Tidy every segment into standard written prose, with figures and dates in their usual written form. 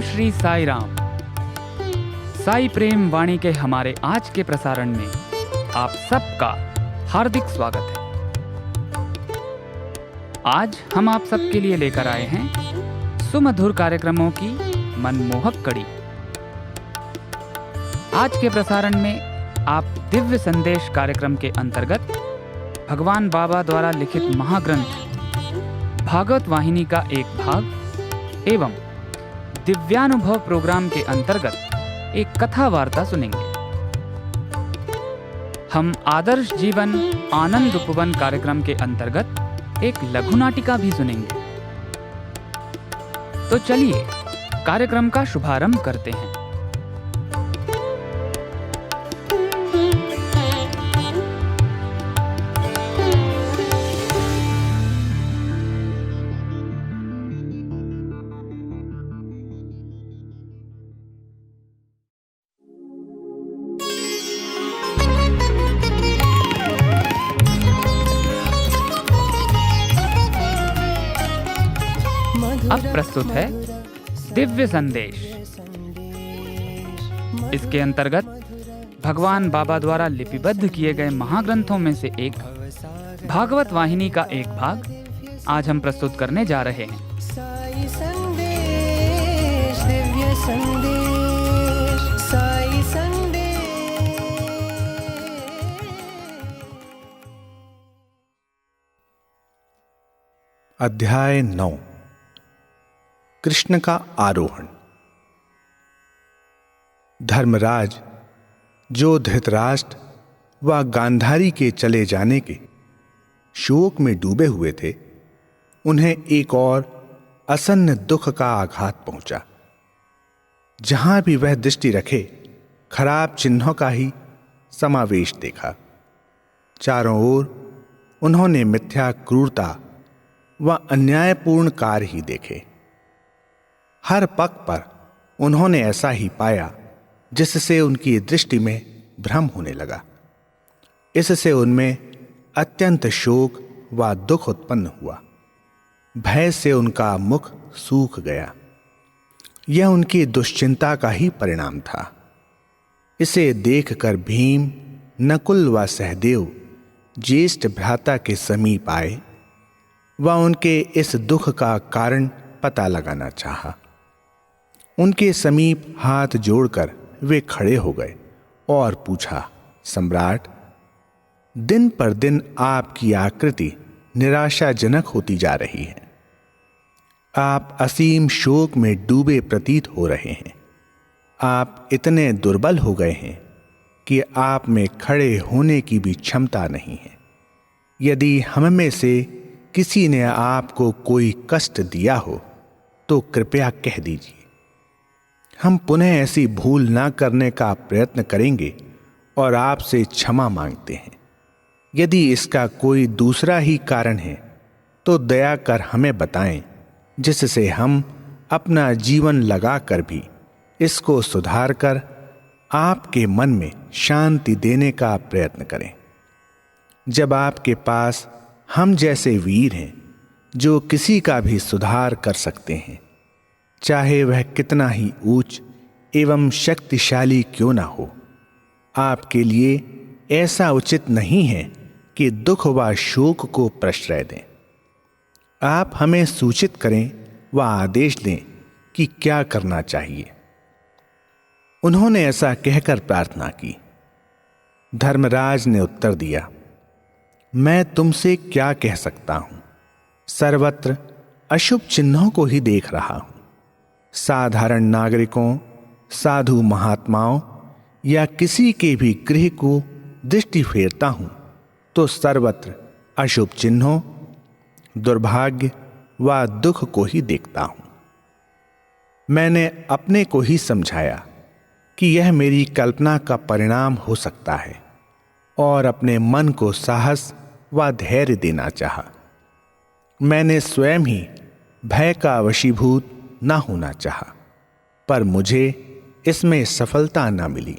श्री साई राम। साई प्रेम वाणी के हमारे आज के प्रसारण में आप सबका हार्दिक स्वागत है। आज हम आप सबके लिए लेकर आए हैं सुमधुर कार्यक्रमों की मनमोहक कड़ी। आज के प्रसारण में आप दिव्य संदेश कार्यक्रम के अंतर्गत भगवान बाबा द्वारा लिखित महाग्रंथ भागवत वाहिनी का एक भाग एवं दिव्यानुभव प्रोग्राम के अंतर्गत एक कथा वार्ता सुनेंगे। हम आदर्श जीवन आनंद उपवन कार्यक्रम के अंतर्गत एक लघु नाटिका भी सुनेंगे। तो चलिए कार्यक्रम का शुभारंभ करते हैं। अब प्रस्तुत है दिव्य संदेश। इसके अंतर्गत भगवान बाबा द्वारा लिपिबद्ध किए गए महाग्रंथों में से एक भागवत वाहिनी का एक भाग आज हम प्रस्तुत करने जा रहे हैं। साई संदेश, दिव्य संदेश, साई संदेश। अध्याय 9 कृष्ण का आरोहण। धर्मराज जो धृतराष्ट्र व गांधारी के चले जाने के शोक में डूबे हुए थे, उन्हें एक और असन्न दुख का आघात पहुंचा। जहां भी वह दृष्टि रखे खराब चिन्हों का ही समावेश देखा। चारों ओर उन्होंने मिथ्या क्रूरता व अन्यायपूर्ण कार्य ही देखे। हर पग पर उन्होंने ऐसा ही पाया जिससे उनकी दृष्टि में भ्रम होने लगा। इससे उनमें अत्यंत शोक व दुख उत्पन्न हुआ। भय से उनका मुख सूख गया। यह उनकी दुश्चिंता का ही परिणाम था। इसे देखकर भीम, नकुल व सहदेव ज्येष्ठ भ्राता के समीप आए व उनके इस दुख का कारण पता लगाना चाहा। उनके समीप हाथ जोड़कर वे खड़े हो गए और पूछा, सम्राट, दिन पर दिन आपकी आकृति निराशाजनक होती जा रही है। आप असीम शोक में डूबे प्रतीत हो रहे हैं। आप इतने दुर्बल हो गए हैं कि आप में खड़े होने की भी क्षमता नहीं है। यदि हम में से किसी ने आपको कोई कष्ट दिया हो तो कृपया कह दीजिए। हम पुनः ऐसी भूल ना करने का प्रयत्न करेंगे और आपसे क्षमा मांगते हैं। यदि इसका कोई दूसरा ही कारण है तो दया कर हमें बताएं, जिससे हम अपना जीवन लगाकर भी इसको सुधार कर आपके मन में शांति देने का प्रयत्न करें। जब आपके पास हम जैसे वीर हैं जो किसी का भी सुधार कर सकते हैं, चाहे वह कितना ही ऊंच एवं शक्तिशाली क्यों ना हो, आपके लिए ऐसा उचित नहीं है कि दुख व शोक को प्रश्रय दें। आप हमें सूचित करें व आदेश दें कि क्या करना चाहिए। उन्होंने ऐसा कहकर प्रार्थना की। धर्मराज ने उत्तर दिया, मैं तुमसे क्या कह सकता हूं। सर्वत्र अशुभ चिन्हों को ही देख रहा हूं। साधारण नागरिकों, साधु महात्माओं या किसी के भी गृह को दृष्टि फेरता हूं तो सर्वत्र अशुभ चिन्हों, दुर्भाग्य व दुख को ही देखता हूं। मैंने अपने को ही समझाया कि यह मेरी कल्पना का परिणाम हो सकता है और अपने मन को साहस व धैर्य देना चाहा। मैंने स्वयं ही भय का वशीभूत ना होना चाहा, पर मुझे इसमें सफलता ना मिली।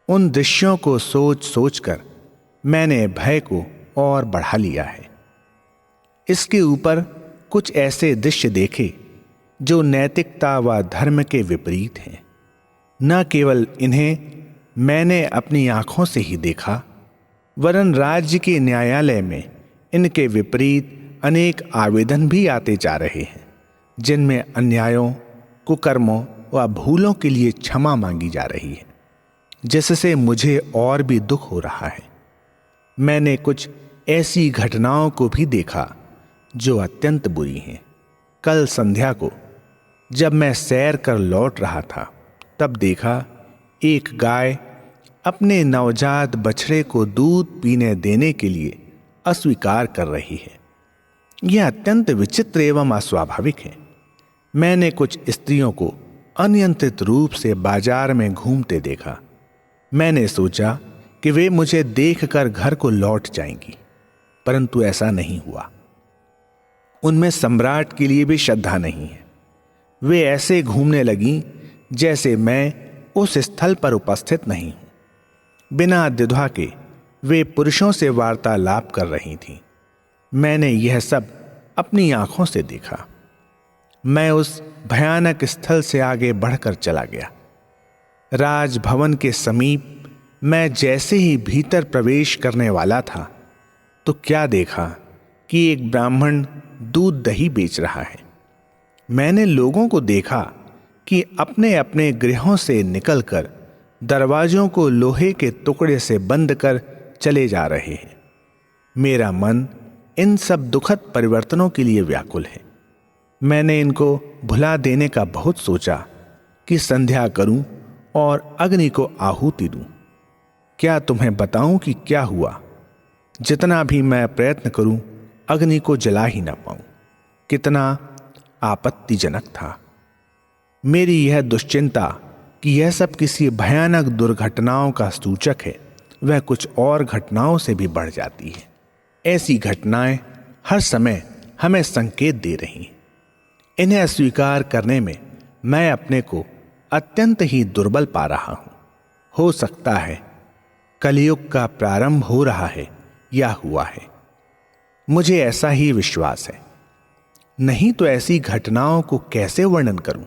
उन दृश्यों को सोच सोचकर मैंने भय को और बढ़ा लिया है। इसके ऊपर कुछ ऐसे दृश्य देखे जो नैतिकता व धर्म के विपरीत हैं। न केवल इन्हें मैंने अपनी आंखों से ही देखा, वरन राज्य के न्यायालय में इनके विपरीत अनेक आवेदन भी आते जा रहे हैं, जिनमें अन्यायों, कुकर्मों व भूलों के लिए क्षमा मांगी जा रही है, जिससे मुझे और भी दुख हो रहा है। मैंने कुछ ऐसी घटनाओं को भी देखा जो अत्यंत बुरी हैं। कल संध्या को जब मैं सैर कर लौट रहा था, तब देखा एक गाय अपने नवजात बछड़े को दूध पीने देने के लिए अस्वीकार कर रही है। यह अत्यंत विचित्र एवं अस्वाभाविक है। मैंने कुछ स्त्रियों को अनियंत्रित रूप से बाजार में घूमते देखा। मैंने सोचा कि वे मुझे देखकर घर को लौट जाएंगी, परंतु ऐसा नहीं हुआ। उनमें सम्राट के लिए भी श्रद्धा नहीं है। वे ऐसे घूमने लगीं जैसे मैं उस स्थल पर उपस्थित नहीं हूं। बिना द्विधा के वे पुरुषों से वार्तालाप कर रही थीं। मैंने यह सब अपनी आंखों से देखा। मैं उस भयानक स्थल से आगे बढ़कर चला गया। राजभवन के समीप मैं जैसे ही भीतर प्रवेश करने वाला था, तो क्या देखा कि एक ब्राह्मण दूध दही बेच रहा है। मैंने लोगों को देखा कि अपने अपने गृहों से निकलकर दरवाजों को लोहे के टुकड़े से बंद कर चले जा रहे हैं। मेरा मन इन सब दुखद परिवर्तनों के लिए व्याकुल है। मैंने इनको भुला देने का बहुत सोचा कि संध्या करूं और अग्नि को आहुति दूं। क्या तुम्हें बताऊं कि क्या हुआ? जितना भी मैं प्रयत्न करूं, अग्नि को जला ही ना पाऊं। कितना आपत्तिजनक था। मेरी यह दुश्चिंता कि यह सब किसी भयानक दुर्घटनाओं का सूचक है, वह कुछ और घटनाओं से भी बढ़ जाती है। ऐसी घटनाएं हर समय हमें संकेत दे रही हैं। इन्हें अस्वीकार करने में मैं अपने को अत्यंत ही दुर्बल पा रहा हूं। हो सकता है कलयुग का प्रारंभ हो रहा है या हुआ है। मुझे ऐसा ही विश्वास है। नहीं तो ऐसी घटनाओं को कैसे वर्णन करूं?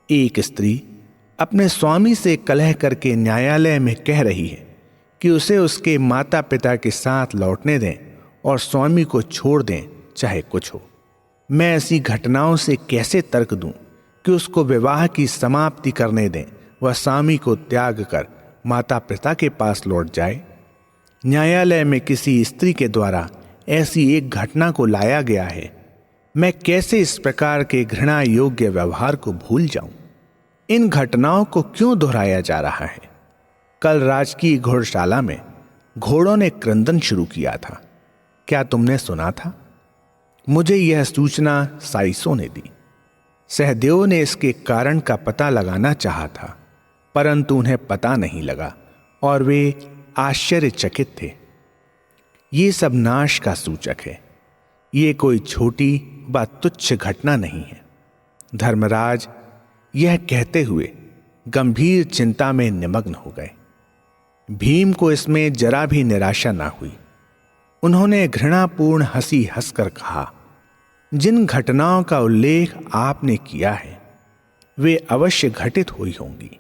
एक स्त्री अपने स्वामी से कलह करके न्यायालय में कह रही है कि उसे उसके माता पिता के साथ लौटने दें और स्वामी को छोड़ दें, चाहे कुछ हो। मैं ऐसी घटनाओं से कैसे तर्क दूं कि उसको विवाह की समाप्ति करने दें, वह स्वामी को त्याग कर माता पिता के पास लौट जाए। न्यायालय में किसी स्त्री के द्वारा ऐसी एक घटना को लाया गया है। मैं कैसे इस प्रकार के घृणा योग्य व्यवहार को भूल जाऊं? इन घटनाओं को क्यों दोहराया जा रहा है? कल राजकीय घोड़शाला में घोड़ों ने क्रंदन शुरू किया था। क्या तुमने सुना था? मुझे यह सूचना साइसों ने दी। सहदेव ने इसके कारण का पता लगाना चाहा था, परंतु उन्हें पता नहीं लगा और वे आश्चर्यचकित थे। ये सब नाश का सूचक है। ये कोई छोटी व तुच्छ घटना नहीं है। धर्मराज यह कहते हुए गंभीर चिंता में निमग्न हो गए। भीम को इसमें जरा भी निराशा ना हुई। उन्होंने घृणापूर्ण हंसी हंसकर कहा, जिन घटनाओं का उल्लेख आपने किया है वे अवश्य घटित हुई होंगी।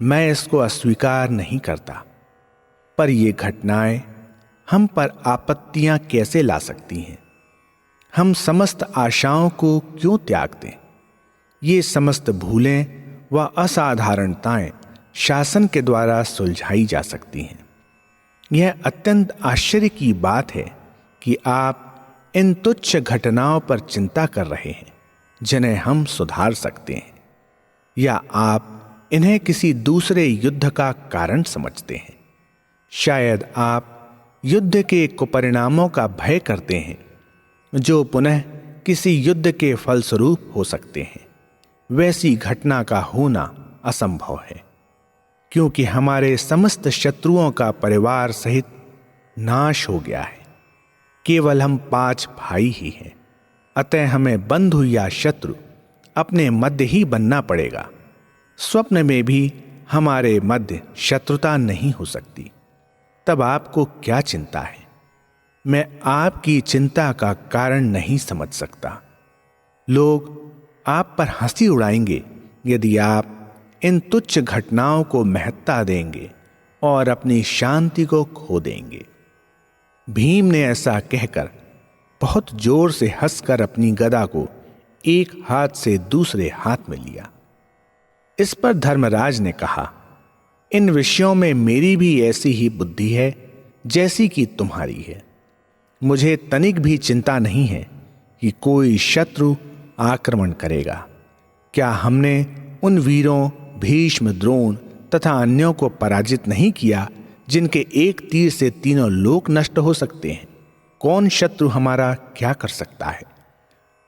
मैं इसको अस्वीकार नहीं करता, पर ये घटनाएं हम पर आपत्तियां कैसे ला सकती हैं? हम समस्त आशाओं को क्यों त्याग दें? ये समस्त भूलें व असाधारणताएं शासन के द्वारा सुलझाई जा सकती हैं। यह अत्यंत आश्चर्य की बात है कि आप इन तुच्छ घटनाओं पर चिंता कर रहे हैं जिन्हें हम सुधार सकते हैं, या आप इन्हें किसी दूसरे युद्ध का कारण समझते हैं। शायद आप युद्ध के कुपरिणामों का भय करते हैं जो पुनः किसी युद्ध के फलस्वरूप हो सकते हैं। वैसी घटना का होना असंभव है, क्योंकि हमारे समस्त शत्रुओं का परिवार सहित नाश हो गया है। केवल हम 5 भाई ही हैं, अतः हमें बंधु या शत्रु अपने मध्य ही बनना पड़ेगा। स्वप्न में भी हमारे मध्य शत्रुता नहीं हो सकती। तब आपको क्या चिंता है? मैं आपकी चिंता का कारण नहीं समझ सकता। लोग आप पर हंसी उड़ाएंगे यदि आप इन तुच्छ घटनाओं को महत्ता देंगे और अपनी शांति को खो देंगे। भीम ने ऐसा कहकर बहुत जोर से हंसकर अपनी गदा को एक हाथ से दूसरे हाथ में लिया। इस पर धर्मराज ने कहा, इन विषयों में मेरी भी ऐसी ही बुद्धि है जैसी कि तुम्हारी है। मुझे तनिक भी चिंता नहीं है कि कोई शत्रु आक्रमण करेगा। क्या हमने उन वीरों भीष्म, द्रोण तथा अन्यों को पराजित नहीं किया जिनके एक तीर से तीनों लोक नष्ट हो सकते हैं? कौन शत्रु हमारा क्या कर सकता है?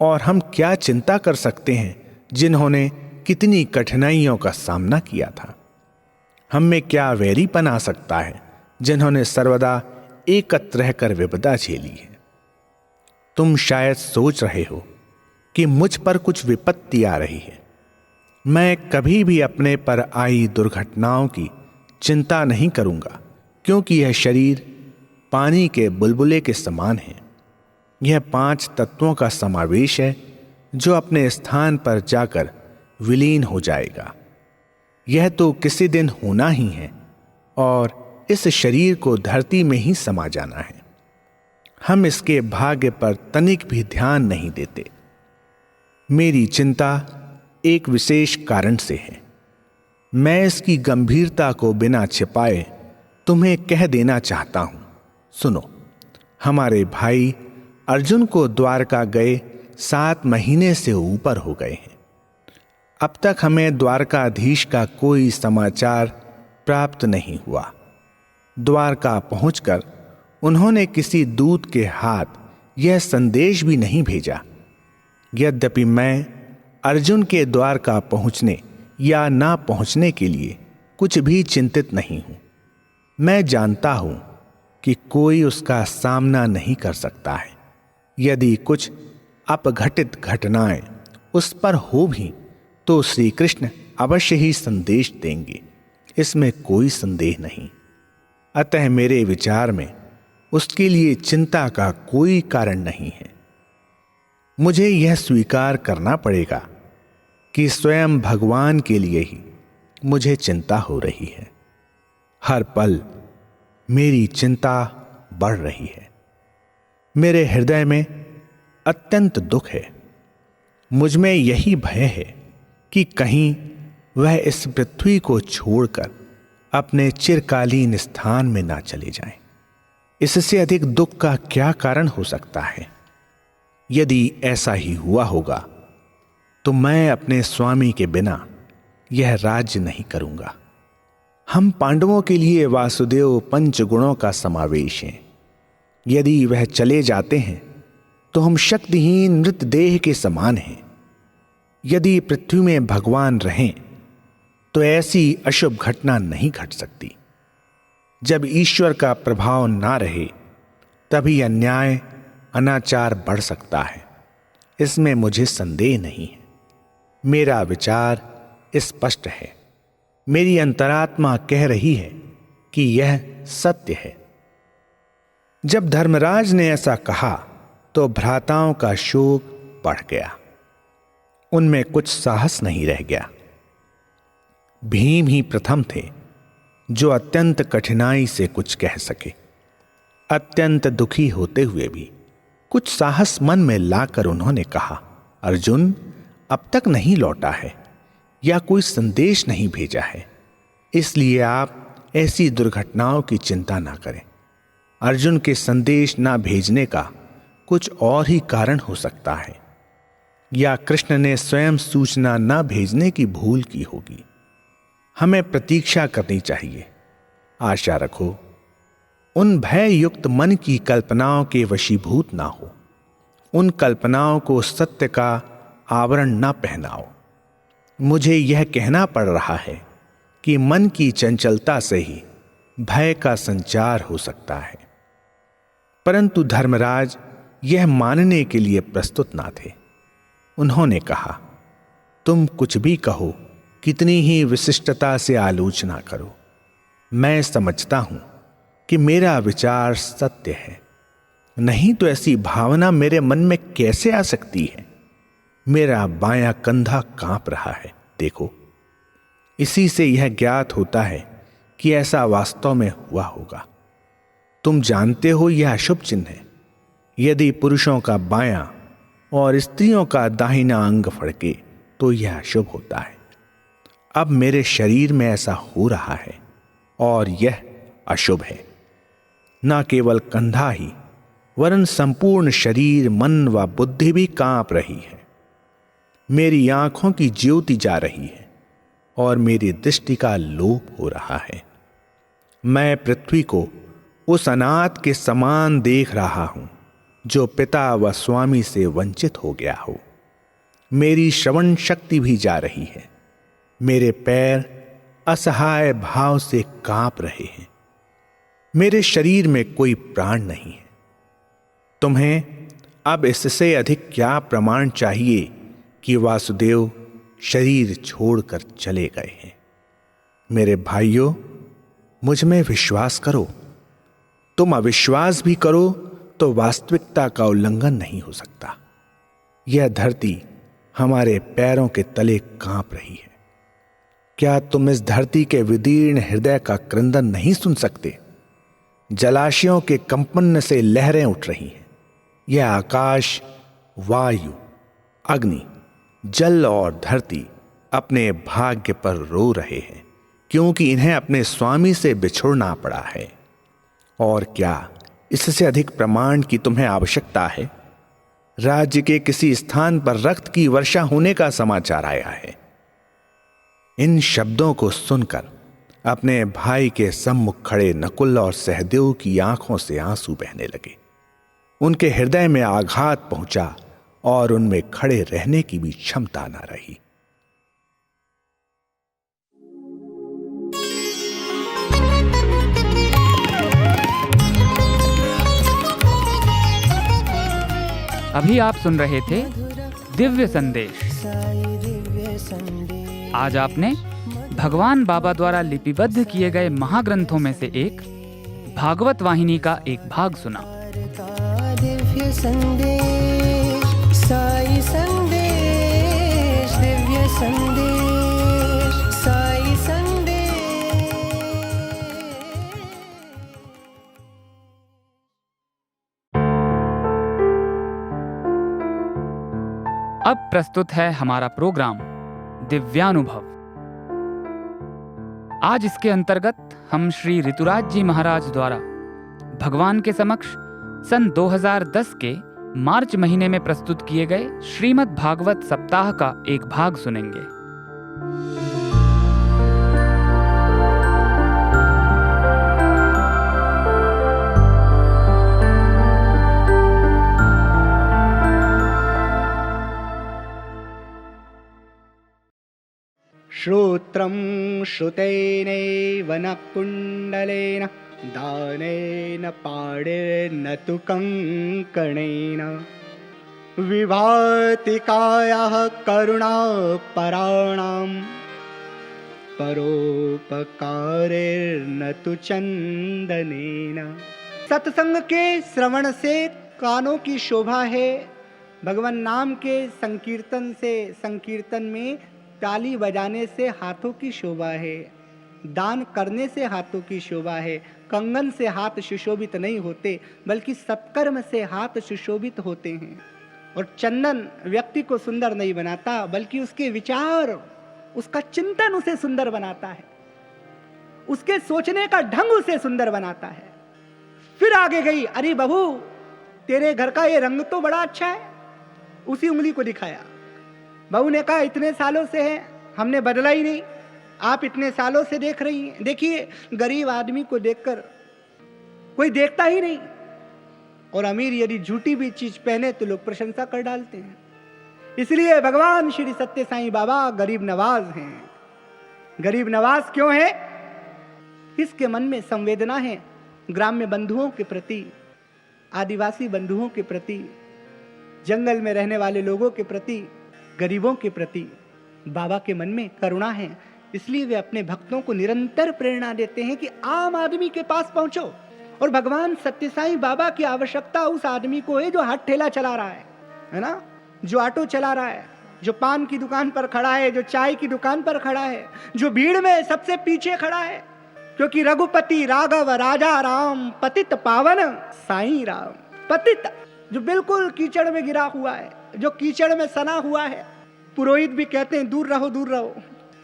और हम क्या चिंता कर सकते हैं जिन्होंने कितनी कठिनाइयों का सामना किया था? हम में क्या वैरीपन आ सकता है जिन्होंने सर्वदा एकत्र रहकर विपदा झेली है? तुम शायद सोच रहे हो कि मुझ पर कुछ विपत्ति आ रही है। मैं कभी भी अपने पर आई दुर्घटनाओं की चिंता नहीं करूंगा, क्योंकि यह शरीर पानी के बुलबुले के समान है। यह 5 तत्वों का समावेश है जो अपने स्थान पर जाकर विलीन हो जाएगा। यह तो किसी दिन होना ही है और इस शरीर को धरती में ही समा जाना है। हम इसके भाग्य पर तनिक भी ध्यान नहीं देते। मेरी चिंता एक विशेष कारण से है। मैं इसकी गंभीरता को बिना छिपाए तुम्हें कह देना चाहता हूं। सुनो, हमारे भाई अर्जुन को द्वारका गए 7 महीने से ऊपर हो गए हैं। अब तक हमें द्वारकाधीश का कोई समाचार प्राप्त नहीं हुआ। द्वारका पहुंचकर उन्होंने किसी दूत के हाथ यह संदेश भी नहीं भेजा। यद्यपि मैं अर्जुन के द्वारका पहुंचने या ना पहुंचने के लिए कुछ भी चिंतित नहीं हूं। मैं जानता हूं कि कोई उसका सामना नहीं कर सकता है। यदि कुछ अपघटित घटनाएं उस पर हो भी तो श्री कृष्ण अवश्य ही संदेश देंगे, इसमें कोई संदेह नहीं। अतः मेरे विचार में उसके लिए चिंता का कोई कारण नहीं है। मुझे यह स्वीकार करना पड़ेगा कि स्वयं भगवान के लिए ही मुझे चिंता हो रही है। हर पल मेरी चिंता बढ़ रही है। मेरे हृदय में अत्यंत दुख है। मुझ में यही भय है कि कहीं वह इस पृथ्वी को छोड़कर अपने चिरकालीन स्थान में ना चले जाएं। इससे अधिक दुख का क्या कारण हो सकता है? यदि ऐसा ही हुआ होगा तो मैं अपने स्वामी के बिना यह राज्य नहीं करूंगा। हम पांडवों के लिए वासुदेव 5 गुणों का समावेश हैं। यदि वह चले जाते हैं तो हम शक्तिहीन मृतदेह के समान हैं। यदि पृथ्वी में भगवान रहें तो ऐसी अशुभ घटना नहीं घट सकती। जब ईश्वर का प्रभाव ना रहे तभी अन्याय अनाचार बढ़ सकता है। इसमें मुझे संदेह नहीं है। मेरा विचार स्पष्ट है। मेरी अंतरात्मा कह रही है कि यह सत्य है। जब धर्मराज ने ऐसा कहा तो भ्राताओं का शोक बढ़ गया। उनमें कुछ साहस नहीं रह गया। भीम ही प्रथम थे जो अत्यंत कठिनाई से कुछ कह सके। अत्यंत दुखी होते हुए भी कुछ साहस मन में लाकर उन्होंने कहा, अर्जुन अब तक नहीं लौटा है या कोई संदेश नहीं भेजा है, इसलिए आप ऐसी दुर्घटनाओं की चिंता ना करें। अर्जुन के संदेश ना भेजने का कुछ और ही कारण हो सकता है, या कृष्ण ने स्वयं सूचना ना भेजने की भूल की होगी। हमें प्रतीक्षा करनी चाहिए। आशा रखो, उन भय युक्त मन की कल्पनाओं के वशीभूत ना हो। उन कल्पनाओं को सत्य का आवरण ना पहनाओ। मुझे यह कहना पड़ रहा है कि मन की चंचलता से ही भय का संचार हो सकता है। परंतु धर्मराज यह मानने के लिए प्रस्तुत ना थे। उन्होंने कहा, तुम कुछ भी कहो, कितनी ही विशिष्टता से आलोचना करो, मैं समझता हूं कि मेरा विचार सत्य है। नहीं तो ऐसी भावना मेरे मन में कैसे आ सकती है? मेरा बायां कंधा कांप रहा है। देखो, इसी से यह ज्ञात होता है कि ऐसा वास्तव में हुआ होगा। तुम जानते हो यह अशुभ चिन्ह है। यदि पुरुषों का बायां और स्त्रियों का दाहिना अंग फड़के तो यह अशुभ होता है। अब मेरे शरीर में ऐसा हो रहा है और यह अशुभ है। न केवल कंधा ही वरन संपूर्ण शरीर, मन व बुद्धि भी कांप रही है। मेरी आंखों की ज्योति जा रही है और मेरी दृष्टि का लोप हो रहा है। मैं पृथ्वी को उस अनाथ के समान देख रहा हूं जो पिता व स्वामी से वंचित हो गया हो। मेरी श्रवण शक्ति भी जा रही है। मेरे पैर असहाय भाव से कांप रहे हैं। मेरे शरीर में कोई प्राण नहीं है। तुम्हें अब इससे अधिक क्या प्रमाण चाहिए कि वासुदेव शरीर छोड़कर चले गए हैं। मेरे भाइयों, मुझ में विश्वास करो। तुम अविश्वास भी करो तो वास्तविकता का उल्लंघन नहीं हो सकता। यह धरती हमारे पैरों के तले कांप रही है। क्या तुम इस धरती के विदीर्ण हृदय का क्रंदन नहीं सुन सकते? जलाशयों के कंपन से लहरें उठ रही हैं। यह आकाश, वायु, अग्नि, जल और धरती अपने भाग्य पर रो रहे हैं क्योंकि इन्हें अपने स्वामी से बिछुड़ना पड़ा है। और क्या इससे अधिक प्रमाण की तुम्हें आवश्यकता है? राज्य के किसी स्थान पर रक्त की वर्षा होने का समाचार आया है। इन शब्दों को सुनकर अपने भाई के सम्मुख खड़े नकुल और सहदेव की आंखों से आंसू बहने लगे। उनके हृदय में आघात पहुंचा और उनमें खड़े रहने की भी क्षमता न रही। अभी आप सुन रहे थे दिव्य संदेश। साई दिव्य संदेश। आज आपने भगवान बाबा द्वारा लिपिबद्ध किए गए महाग्रंथों में से एक भागवत वाहिनी का एक भाग सुना। का दिव्य संदेश, साई संदेश, दिव्य संदेश, साई संदेश। अब प्रस्तुत है हमारा प्रोग्राम दिव्यानुभव। आज इसके अंतर्गत हम श्री ऋतुराज जी महाराज द्वारा भगवान के समक्ष सन 2010 के मार्च महीने में प्रस्तुत किए गए श्रीमद् भागवत सप्ताह का एक भाग सुनेंगे। श्रोत्रं श्रुतेनैव न कुण्डलेन दानेन पाणेन तु कङ्कणेन विभाति कायः करुणापराणां परोपकारेण तु चंदनेन। सत्संग के श्रवण से कानों की शोभा है। भगवान नाम के संकीर्तन से, संकीर्तन में ताली बजाने से हाथों की शोभा है। दान करने से हाथों की शोभा है। कंगन से हाथ सुशोभित नहीं होते बल्कि सत्कर्म से हाथ सुशोभित होते हैं। और चंदन व्यक्ति को सुंदर नहीं बनाता बल्कि उसके विचार, उसका चिंतन उसे सुंदर बनाता है। उसके सोचने का ढंग उसे सुंदर बनाता है। फिर आगे गई, अरे बहू तेरे घर का ये रंग तो बड़ा अच्छा है। उसी उंगली को दिखाया। बहू ने कहा इतने सालों से है, हमने बदला ही नहीं, आप इतने सालों से देख रही हैं। देखिए गरीब आदमी को देखकर कोई देखता ही नहीं, और अमीर यदि झूठी भी चीज पहने तो लोग प्रशंसा कर डालते हैं। इसलिए भगवान श्री सत्य साईं बाबा गरीब नवाज हैं। गरीब नवाज क्यों है? किसके मन में संवेदना है? ग्राम्य बंधुओं के प्रति, आदिवासी बंधुओं के प्रति, जंगल में रहने वाले लोगों के प्रति, गरीबों के प्रति बाबा के मन में करुणा है। इसलिए वे अपने भक्तों को निरंतर प्रेरणा देते हैं कि आम आदमी के पास पहुंचो। और भगवान सत्य साईं बाबा की आवश्यकता उस आदमी को है जो हाथ ठेला चला रहा है ना, जो ऑटो चला रहा है, जो पान की दुकान पर खड़ा है, जो चाय की दुकान पर खड़ा है, जो भीड़ में सबसे पीछे खड़ा है, क्योंकि रघुपति राघव राजा राम पतित पावन साईं राम। पतित जो बिल्कुल कीचड़ में गिरा हुआ है, जो कीचड़ में सना हुआ है। पुरोहित भी कहते हैं दूर रहो दूर रहो,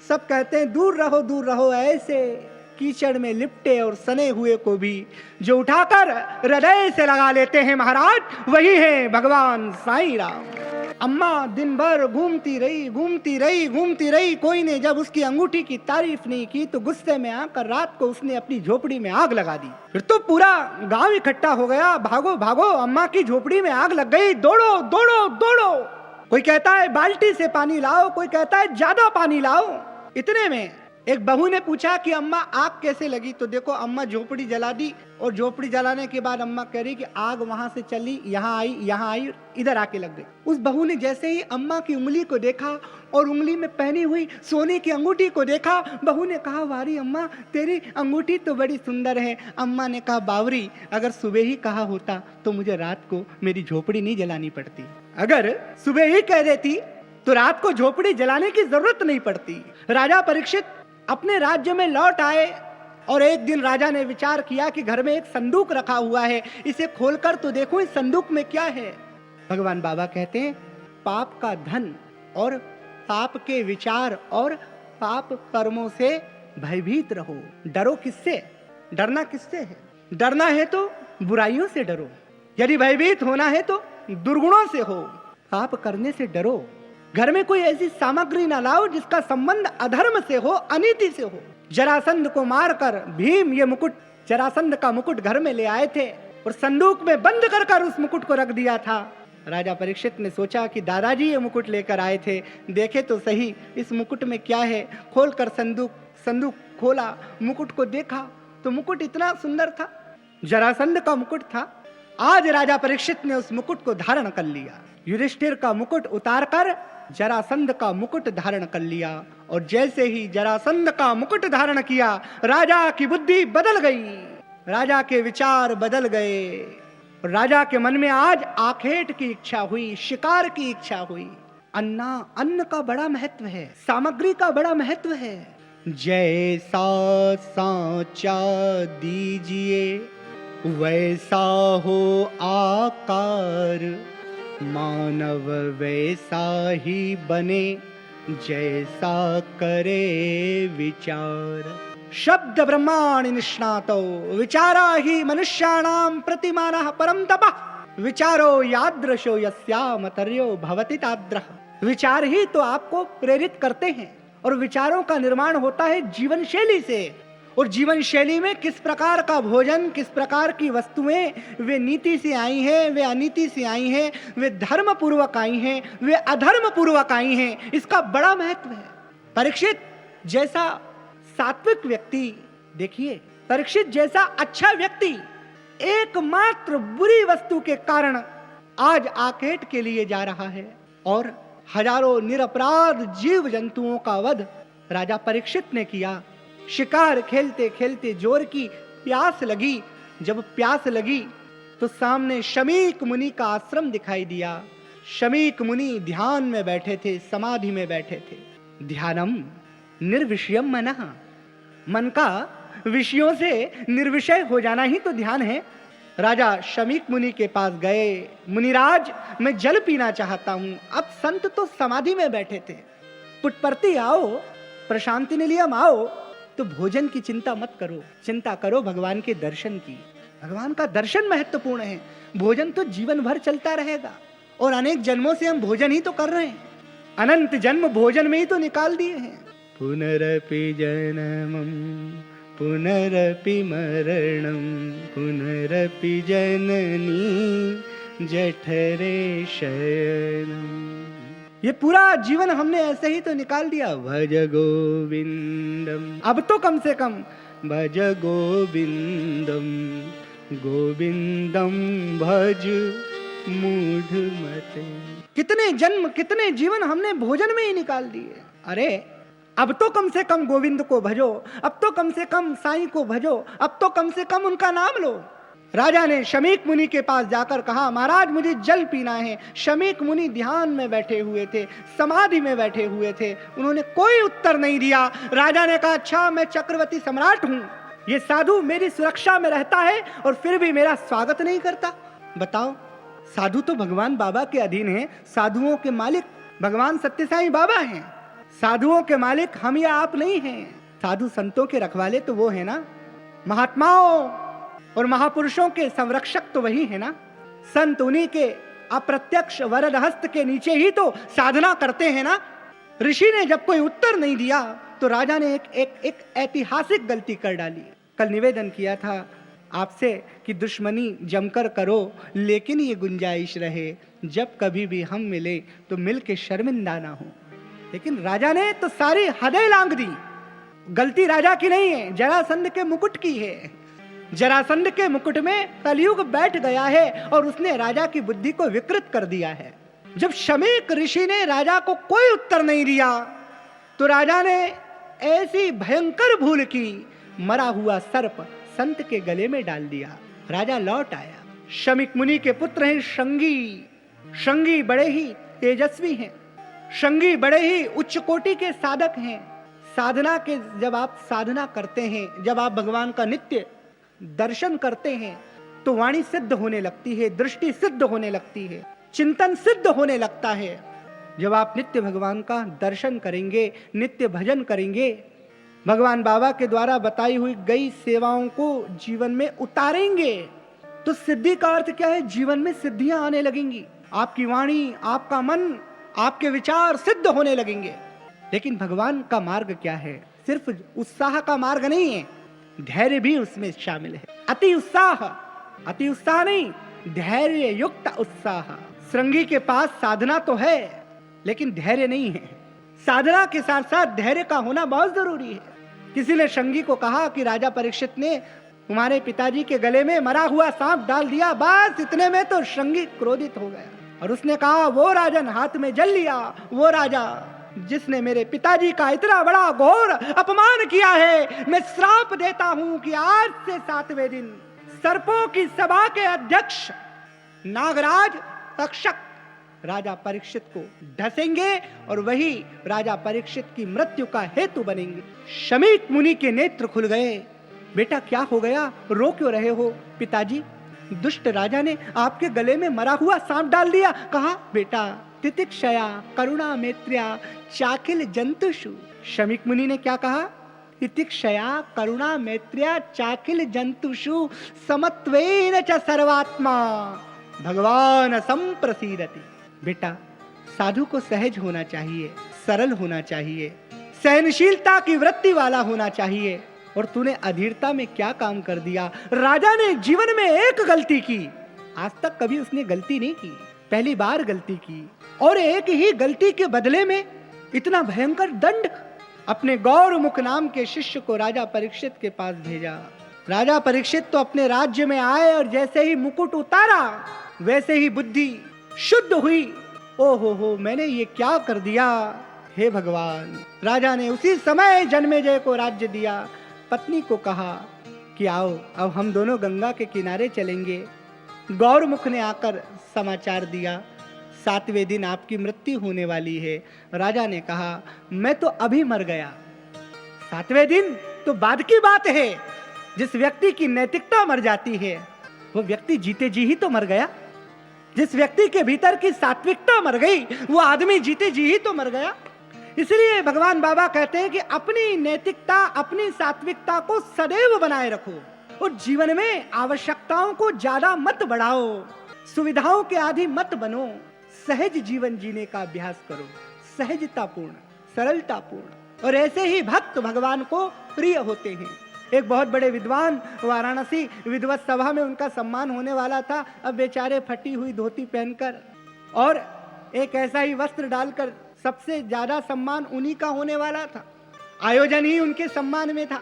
सब कहते हैं दूर रहो, ऐसे कीचड़ में लिपटे और सने हुए को भी जो उठाकर हृदय से लगा लेते हैं महाराज, वही है भगवान साईं राम। अम्मा दिन भर घूमती रही, कोई ने जब उसकी अंगूठी की तारीफ नहीं की तो गुस्से में आकर रात को उसने अपनी झोपड़ी में आग लगा दी। फिर तो पूरा गांव इकट्ठा हो गया, भागो अम्मा की झोपड़ी में आग लग गई, दौड़ो। कोई कहता है बाल्टी से पानी लाओ, कोई कहता है ज्यादा पानी लाओ। इतने में एक बहू ने पूछा कि अम्मा आग कैसे लगी? तो देखो अम्मा झोपड़ी जला दी, और झोपड़ी जलाने के बाद अम्मा कह रही कि आग वहां से चली, यहाँ आई, इधर आके लग गई। उस बहू ने जैसे ही अम्मा की उंगली को देखा और उंगली में पहनी हुई सोने की अंगूठी को देखा, बहू ने कहा वारी अम्मा तेरी अंगूठी तो बड़ी सुंदर है। अम्मा ने कहा बावरी, अगर सुबह ही कहा होता तो मुझे रात को मेरी झोपड़ी नहीं जलानी पड़ती। अगर सुबह ही कह देती तो रात को झोपड़ी जलाने की जरूरत नहीं पड़ती। राजा परीक्षित अपने राज्य में लौट आए और एक दिन राजा ने विचार किया कि घर में एक संदूक रखा हुआ है, इसे खोलकर तो देखो इस संदूक में क्या है। भगवान बाबा कहते हैं पाप का धन और पाप के विचार और पाप कर्मों से भयभीत रहो। डरो किससे? डरना किससे है? डरना है तो बुराइयों से डरो, यदि भयभीत होना है तो दुर्गुणों से हो। पाप करने से डरो। घर में कोई ऐसी सामग्री ना लाओ जिसका संबंध अधर्म से हो, अनीति से हो। जरासंध को मारकर भीम ये मुकुट, जरासंध का मुकुट घर में ले आए थे और संदूक में बंद कर उस मुकुट को रख दिया था। राजा परीक्षित ने सोचा कि दादाजी ये मुकुट लेकर आए थे, देखे तो सही इस मुकुट में क्या है। खोलकर संदूक खोला, मुकुट को देखा तो मुकुट इतना सुंदर था, जरासंध का मुकुट था। आज राजा परीक्षित ने उस मुकुट को धारण कर लिया। युधिष्ठिर का मुकुट उतारकर जरासंध का मुकुट धारण कर लिया, और जैसे ही जरासंध का मुकुट धारण किया राजा की बुद्धि बदल गई, राजा के विचार बदल गए। राजा के मन में आज आखेट की इच्छा हुई, शिकार की इच्छा हुई। अन्न का बड़ा महत्व है, सामग्री का बड़ा महत्व है। जैसा सांचा दीजिए वैसा हो आकार, मानव वैसा ही बने जैसा करे विचार। शब्द ब्रह्माणि निष्णातो विचारा ही मनुष्याणाम प्रतिमानः परम तपः। विचारो यादृशो यस्यामतर्यो भवति ताद्रः। विचार ही तो आपको प्रेरित करते हैं, और विचारों का निर्माण होता है जीवन शैली से। और जीवन शैली में किस प्रकार का भोजन, किस प्रकार की वस्तुएं, वे नीति से आई हैं, वे अनीति से आई हैं, वे धर्म पूर्वक आई हैं, वे अधर्म पूर्वक आई हैं, इसका बड़ा महत्व है। परीक्षित जैसा सात्विक व्यक्ति, देखिए परीक्षित जैसा अच्छा व्यक्ति एकमात्र बुरी वस्तु के कारण आज आकेट के लिए जा रहा है, और हजारों निरपराध जीव जंतुओं का वध राजा परीक्षित ने किया। शिकार खेलते खेलते जोर की प्यास लगी। जब प्यास लगी तो सामने शमीक मुनि का आश्रम दिखाई दिया। शमीक मुनि ध्यान में बैठे थे, समाधि में बैठे थे। ध्यानम निर्विषयम मनः, मन का विषयों से निर्विषय हो जाना ही तो ध्यान है। राजा शमीक मुनि के पास गए। मुनिराज, मैं जल पीना चाहता हूं। अब संत तो समाधि में बैठे थे। पुटपर्ती आओ, प्रशांति निलयम आओ, तो भोजन की चिंता मत करो, चिंता करो भगवान के दर्शन की। भगवान का दर्शन महत्वपूर्ण है। भोजन तो जीवन भर चलता रहेगा, और अनेक जन्मों से हम भोजन ही तो कर रहे हैं। अनंत जन्म भोजन में ही तो निकाल दिए हैं। पुनरपि जन्मम पुनरपि मरणम पुनरपि जननी जठरे शयनम। ये पूरा जीवन हमने ऐसे ही तो निकाल दिया। भज गोविंदम, अब तो कम से कम भज गोविंदम, गोविंदम भज मूढ़ मते। कितने जन्म, कितने जीवन हमने भोजन में ही निकाल दिए। अरे अब तो कम से कम गोविंद को भजो, अब तो कम से कम साईं को भजो, अब तो कम से कम उनका नाम लो। राजा ने शमीक मुनि के पास जाकर कहा, महाराज मुझे जल पीना है। शमीक मुनि ध्यान में बैठे हुए थे, समाधि में बैठे हुए थे, उन्होंने कोई उत्तर नहीं दिया। राजा ने कहा, अच्छा मैं चक्रवर्ती सम्राट हूं, ये साधु मेरी सुरक्षा में रहता है और फिर भी मेरा स्वागत नहीं करता। बताओ, साधु तो भगवान बाबा के अधीन है, साधुओं के मालिक भगवान सत्य साईं बाबा हैं। साधुओं के मालिक हम या आप नहीं हैं। साधु संतों के रखवाले तो वो है ना, महात्माओं और महापुरुषों के संरक्षक तो वही है ना। संत उन्हीं के अप्रत्यक्ष वरद हस्त के नीचे ही तो साधना करते हैं ना। ऋषि ने जब कोई उत्तर नहीं दिया तो राजा ने एक ऐतिहासिक गलती कर डाली। कल निवेदन किया था आपसे कि दुश्मनी जमकर करो, लेकिन ये गुंजाइश रहे जब कभी भी हम मिले तो मिल के शर्मिंदा ना हो। लेकिन राजा ने तो सारी हदें लांघ दी। गलती राजा की नहीं है, जरासंध के मुकुट की है। जरासंध के मुकुट में कलयुग बैठ गया है और उसने राजा की बुद्धि को विकृत कर दिया है। जब शमीक ऋषि ने राजा को कोई उत्तर नहीं दिया तो राजा ने ऐसी भयंकर भूल की, मरा हुआ सर्प संत के गले में डाल दिया। राजा लौट आया। शमीक मुनि के पुत्र हैं शंगी। शंगी बड़े ही तेजस्वी हैं, शंगी बड़े ही उच्च कोटि के साधक हैं। साधना के जब आप साधना करते हैं, जब आप भगवान का नित्य दर्शन करते हैं तो वाणी सिद्ध होने लगती है, दृष्टि सिद्ध होने लगती है, चिंतन सिद्ध होने लगता है। जब आप नित्य भगवान का दर्शन करेंगे, नित्य भजन करेंगे, भगवान बाबा के द्वारा बताई हुई गई सेवाओं को जीवन में उतारेंगे तो सिद्धि का अर्थ क्या है? जीवन में सिद्धियां आने लगेंगी। आपकी वाणी, आपका मन, आपके विचार सिद्ध होने लगेंगे। लेकिन भगवान का मार्ग क्या है? सिर्फ उत्साह का मार्ग नहीं है, धैर्य भी उसमें शामिल है। अति उत्साह नहीं, धैर्य युक्त उत्साह। श्रृंगी के पास साधना तो है लेकिन धैर्य नहीं है। साधना के साथ साथ धैर्य का होना बहुत जरूरी है। किसी ने श्रृंगी को कहा कि राजा परीक्षित ने तुम्हारे पिताजी के गले में मरा हुआ सांप डाल दिया। बस इतने में तो श्रृंगी क्रोधित हो गया और उसने कहा, वो राजन हाथ में जल लिया, वो राजा जिसने मेरे पिताजी का इतना बड़ा घोर अपमान किया है, मैं श्राप देता हूं कि आज से 7वें दिन सर्पों की सभा के अध्यक्ष नागराज तक्षक राजा परीक्षित को ढसेंगे और वही राजा परीक्षित की मृत्यु का हेतु बनेंगे। शमीक मुनि के नेत्र खुल गए। बेटा क्या हो गया, रो क्यों रहे हो? पिताजी, दुष्ट राजा ने आपके गले में मरा हुआ सांप डाल दिया। कहा, बेटा तितिक्षया करुणा मैत्र्या चाकिल जंतुषु। शमीक मुनि ने क्या कहा? तितिक्षया करुणा मैत्र्या चाकिल जंतुषु समत्वेन च सर्वात्मा भगवान संप्रसीदति। बेटा साधु को सहज होना चाहिए, सरल होना चाहिए, सहनशीलता की वृत्ति वाला होना चाहिए। और तूने अधीरता में क्या काम कर दिया? राजा ने जीवन में एक गलती की, आज तक कभी उसने गलती नहीं की, पहली बार गलती की और एक ही गलती के बदले में इतना भयंकर दंड। अपने गौरमुख नाम के शिष्य को राजा परीक्षित के पास भेजा। राजा परीक्षित तो अपने राज्य में आए और जैसे ही मुकुट उतारा वैसे ही बुद्धि शुद्ध हुई। ओहो, मैंने ये क्या कर दिया? हे भगवान! राजा ने उसी समय जन्मेजय को राज्य दिया। पत्नी को कहा कि आओ अब हम दोनों गंगा के किनारे चलेंगे। गौरमुख ने आकर समाचार दिया, 7वें दिन आपकी मृत्यु होने वाली है। राजा ने कहा, मैं तो अभी मर गया। 7वें दिन तो बाद की बात है। जिस व्यक्ति की नैतिकता मर जाती है वो व्यक्ति जीते जी ही तो मर गया। जिस व्यक्ति के भीतर की सात्विकता मर गई वो आदमी जीते जी ही तो मर गया। इसलिए भगवान बाबा कहते हैं कि अपनी नैतिकता, अपनी सात्विकता को सदैव बनाए रखो और जीवन में आवश्यकताओं को ज्यादा मत बढ़ाओ, सुविधाओं के आदि मत बनो। सहज जीवन जीने का अभ्यास करो, सहजतापूर्ण, सरलतापूर्ण। और ऐसे ही भक्त भगवान को प्रिय होते हैं। एक बहुत बड़े विद्वान वाराणसी विद्वत सभा में उनका सम्मान होने वाला था। अब बेचारे फटी हुई धोती पहनकर और एक ऐसा ही वस्त्र डालकर, सबसे ज्यादा सम्मान उन्हीं का होने वाला था, आयोजन ही उनके सम्मान में था।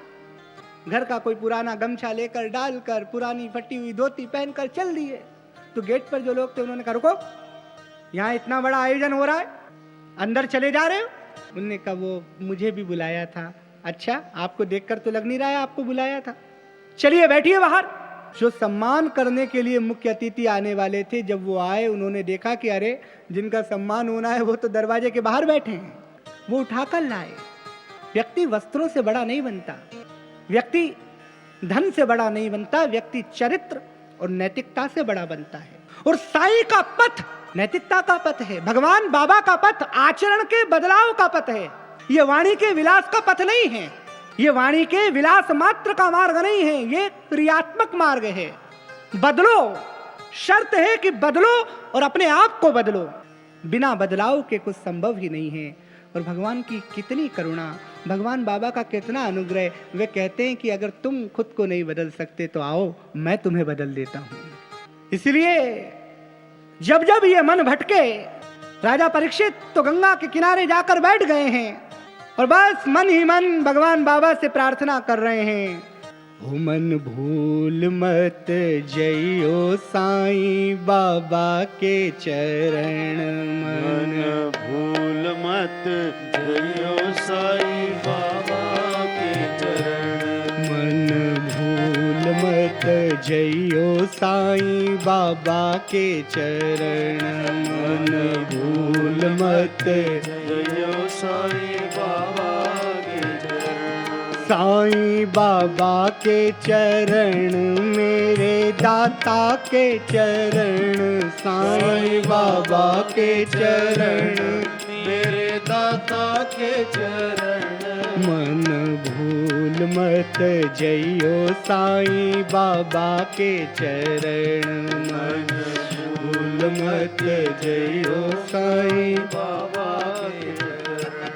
घर का कोई पुराना गमछा लेकर डालकर पुरानी फटी हुई धोती पहनकर चल दिए। तो गेट पर जो लोग थे उन्होंने कहा, रुको, यहाँ इतना बड़ा आयोजन हो रहा है, अंदर चले जा रहे हो? उन्होंने कहा, वो मुझे भी बुलाया था। अच्छा, आपको देखकर तो लग नहीं रहा है आपको बुलाया था, चलिए बैठिए बाहर। जो सम्मान करने के लिए मुख्य अतिथि आने वाले थे, जब वो आए उन्होंने देखा कि अरे जिनका सम्मान होना है वो तो दरवाजे के बाहर बैठे हैं। वो उठाकर लाए। व्यक्ति वस्त्रों से बड़ा नहीं बनता, व्यक्ति धन से बड़ा नहीं बनता, व्यक्ति चरित्र और नैतिकता से बड़ा बनता है। और साईं का पथ नैतिकता का पथ है, भगवान बाबा का पथ आचरण के बदलाव का पथ है। ये वाणी के विलास का पथ नहीं है, ये वाणी के विलास मात्र का मार्ग नहीं है, ये क्रियात्मक मार्ग है। बदलो, शर्त है कि बदलो और अपने आप को बदलो। बिना बदलाव के कुछ संभव ही नहीं है। और भगवान की कितनी करुणा, भगवान बाबा का कितना अनुग्रह। वे कहते हैं कि अगर तुम खुद को नहीं बदल सकते तो आओ मैं तुम्हें बदल देता हूं। इसलिए जब जब ये मन भटके, राजा परीक्षित तो गंगा के किनारे जाकर बैठ गए हैं और बस मन ही मन भगवान बाबा से प्रार्थना कर रहे हैं। ओ मन भूल मत जइयो साईं बाबा के चरण, मन भूल मत जइयो साईं बाबा के चरण, मन भूल मत जइयो साईं बाबा के चरण, मन भूल मत जइयो साईं बाबा के चरण, साईं बाबा के चरण मेरे दाता के चरण, साईं बाबा के चरण मेरे दाता के चरण, मन भूल मत जइयो साईं बाबा के चरण, मन भूल मत जइयो साईं बाबा के चरण,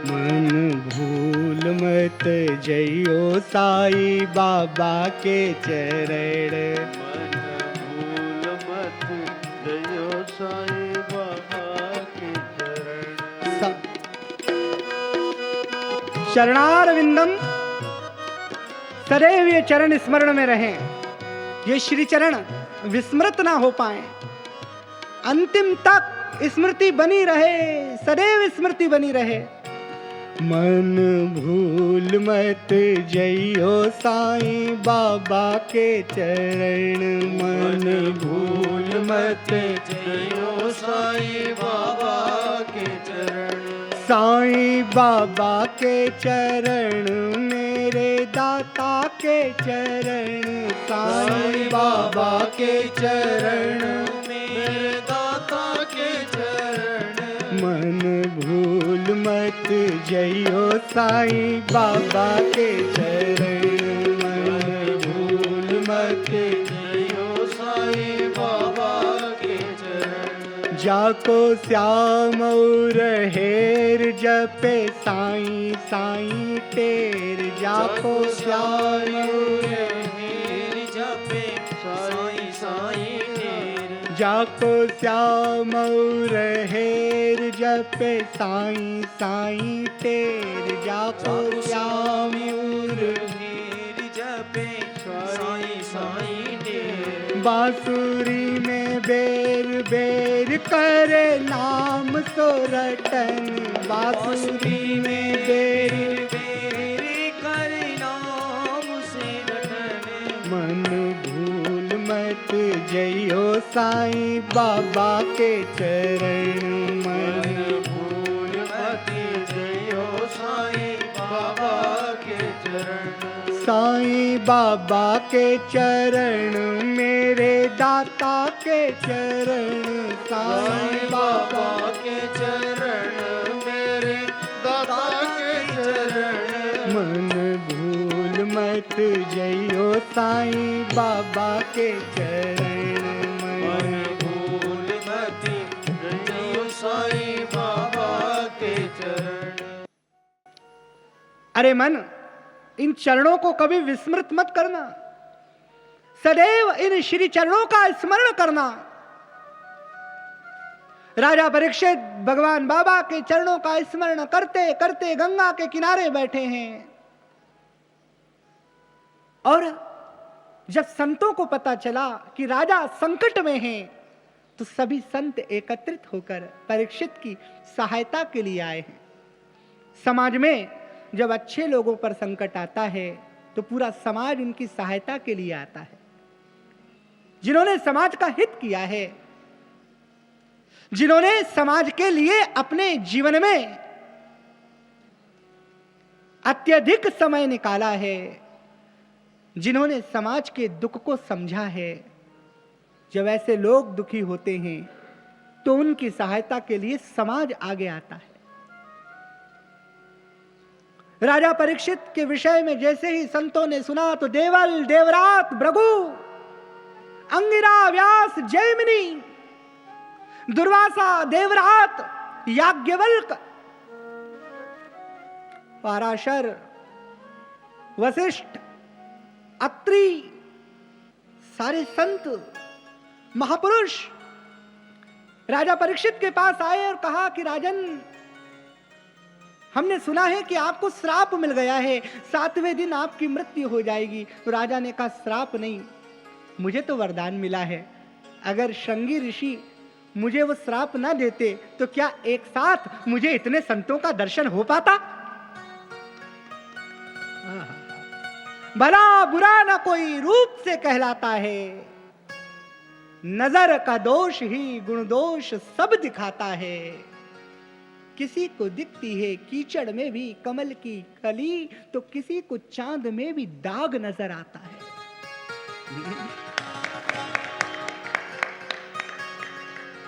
मन भूल मत जइयो साईं बाबा के चरण, मन भूल मत जइयो साईं बाबा के चरण, चरणारविंदम सदैव ये चरण स्मरण में रहें, ये श्री चरण विस्मृत ना हो पाए, अंतिम तक स्मृति बनी रहे, सदैव स्मृति बनी रहे। मन भूल मत जइयो साईं बाबा के चरण, मन भूल मत जइयो साईं बाबा के चरण, साईं बाबा के चरण मेरे दाता के चरण, साईं बाबा के चरण मेरे दाता के चरण, मन भूल मत जइयो साईं बाबा के चरण, मन भूल मत जइयो साईं बाबा के चरण, जाको श्याम और हेर जपे साईं साईं टेर, जाको श्याम और हेर जपे साईं साईं टेर, जाको श्याम और हेर जपे साईं साईं टेर, जाको श्याम और हेर जपे साईं साईं टेर, बांसुरी में बेर बेर करे नाम सोरटन, बांसुरी में बेर बेर करे नाम से रटन, मन भूल मत जइयो साईं बाबा के चरण, मन भूल मत जइयो साईं बाबा के चरण, साईं बाबा के चरण मेरे दाता के चरण, साईं बाबा के चरण मेरे दाता के चरण, मन भूल मत जइयो साईं बाबा के चरण, मन भूल मत जइयो साईं बाबा के चरण। अरे मन, इन चरणों को कभी विस्मृत मत करना, सदैव इन श्री चरणों का स्मरण करना। राजा परीक्षित भगवान बाबा के चरणों का स्मरण करते करते गंगा के किनारे बैठे हैं। और जब संतों को पता चला कि राजा संकट में हैं, तो सभी संत एकत्रित होकर परीक्षित की सहायता के लिए आए हैं। समाज में जब अच्छे लोगों पर संकट आता है तो पूरा समाज उनकी सहायता के लिए आता है। जिन्होंने समाज का हित किया है, जिन्होंने समाज के लिए अपने जीवन में अत्यधिक समय निकाला है, जिन्होंने समाज के दुख को समझा है। जब ऐसे लोग दुखी होते हैं तो उनकी सहायता के लिए समाज आगे आता है। राजा परीक्षित के विषय में जैसे ही संतों ने सुना तो देवल, देवरात, भृगु, अंगिरा, व्यास, जैमिनी, दुर्वासा, देवरात, याज्ञवल्क, पराशर, वशिष्ठ, अत्रि, सारे संत महापुरुष राजा परीक्षित के पास आए और कहा कि राजन, हमने सुना है कि आपको श्राप मिल गया है, 7वें दिन आपकी मृत्यु हो जाएगी। तो राजा ने कहा, श्राप नहीं, मुझे तो वरदान मिला है। अगर श्रृंगी ऋषि मुझे वो श्राप ना देते तो क्या एक साथ मुझे इतने संतों का दर्शन हो पाता? भला बुरा ना कोई रूप से कहलाता है, नजर का दोष ही गुण दोष सब दिखाता है। किसी को दिखती है कीचड़ में भी कमल की कली, तो किसी को चांद में भी दाग नजर आता है।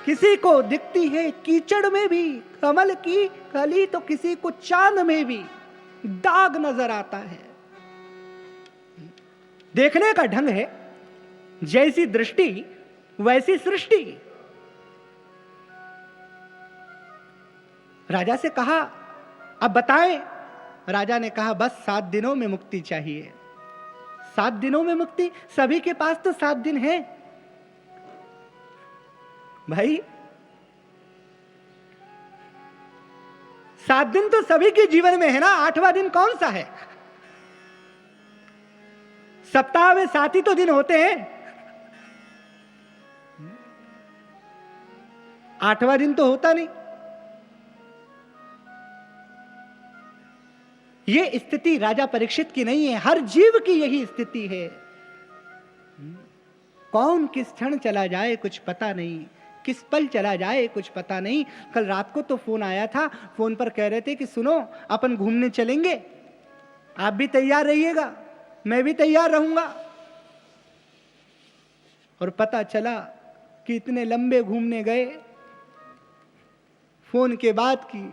किसी को दिखती है कीचड़ में भी कमल की कली, तो किसी को चांद में भी दाग नजर आता है। देखने का ढंग है, जैसी दृष्टि वैसी सृष्टि। राजा से कहा, अब बताएं। राजा ने कहा, बस 7 दिनों में मुक्ति चाहिए। 7 दिनों में मुक्ति? सभी के पास तो 7 दिन है भाई। 7 दिन तो सभी के जीवन में है ना, 8वां दिन कौन सा है? सप्ताह में 7 ही तो दिन होते हैं, 8वां दिन तो होता नहीं। ये स्थिति राजा परीक्षित की नहीं है, हर जीव की यही स्थिति है। कौन किस क्षण चला जाए कुछ पता नहीं, किस पल चला जाए कुछ पता नहीं। कल रात को तो फोन आया था, फोन पर कह रहे थे कि सुनो, अपन घूमने चलेंगे, आप भी तैयार रहिएगा, मैं भी तैयार रहूंगा। और पता चला कि इतने लंबे घूमने गए, फोन के बाद की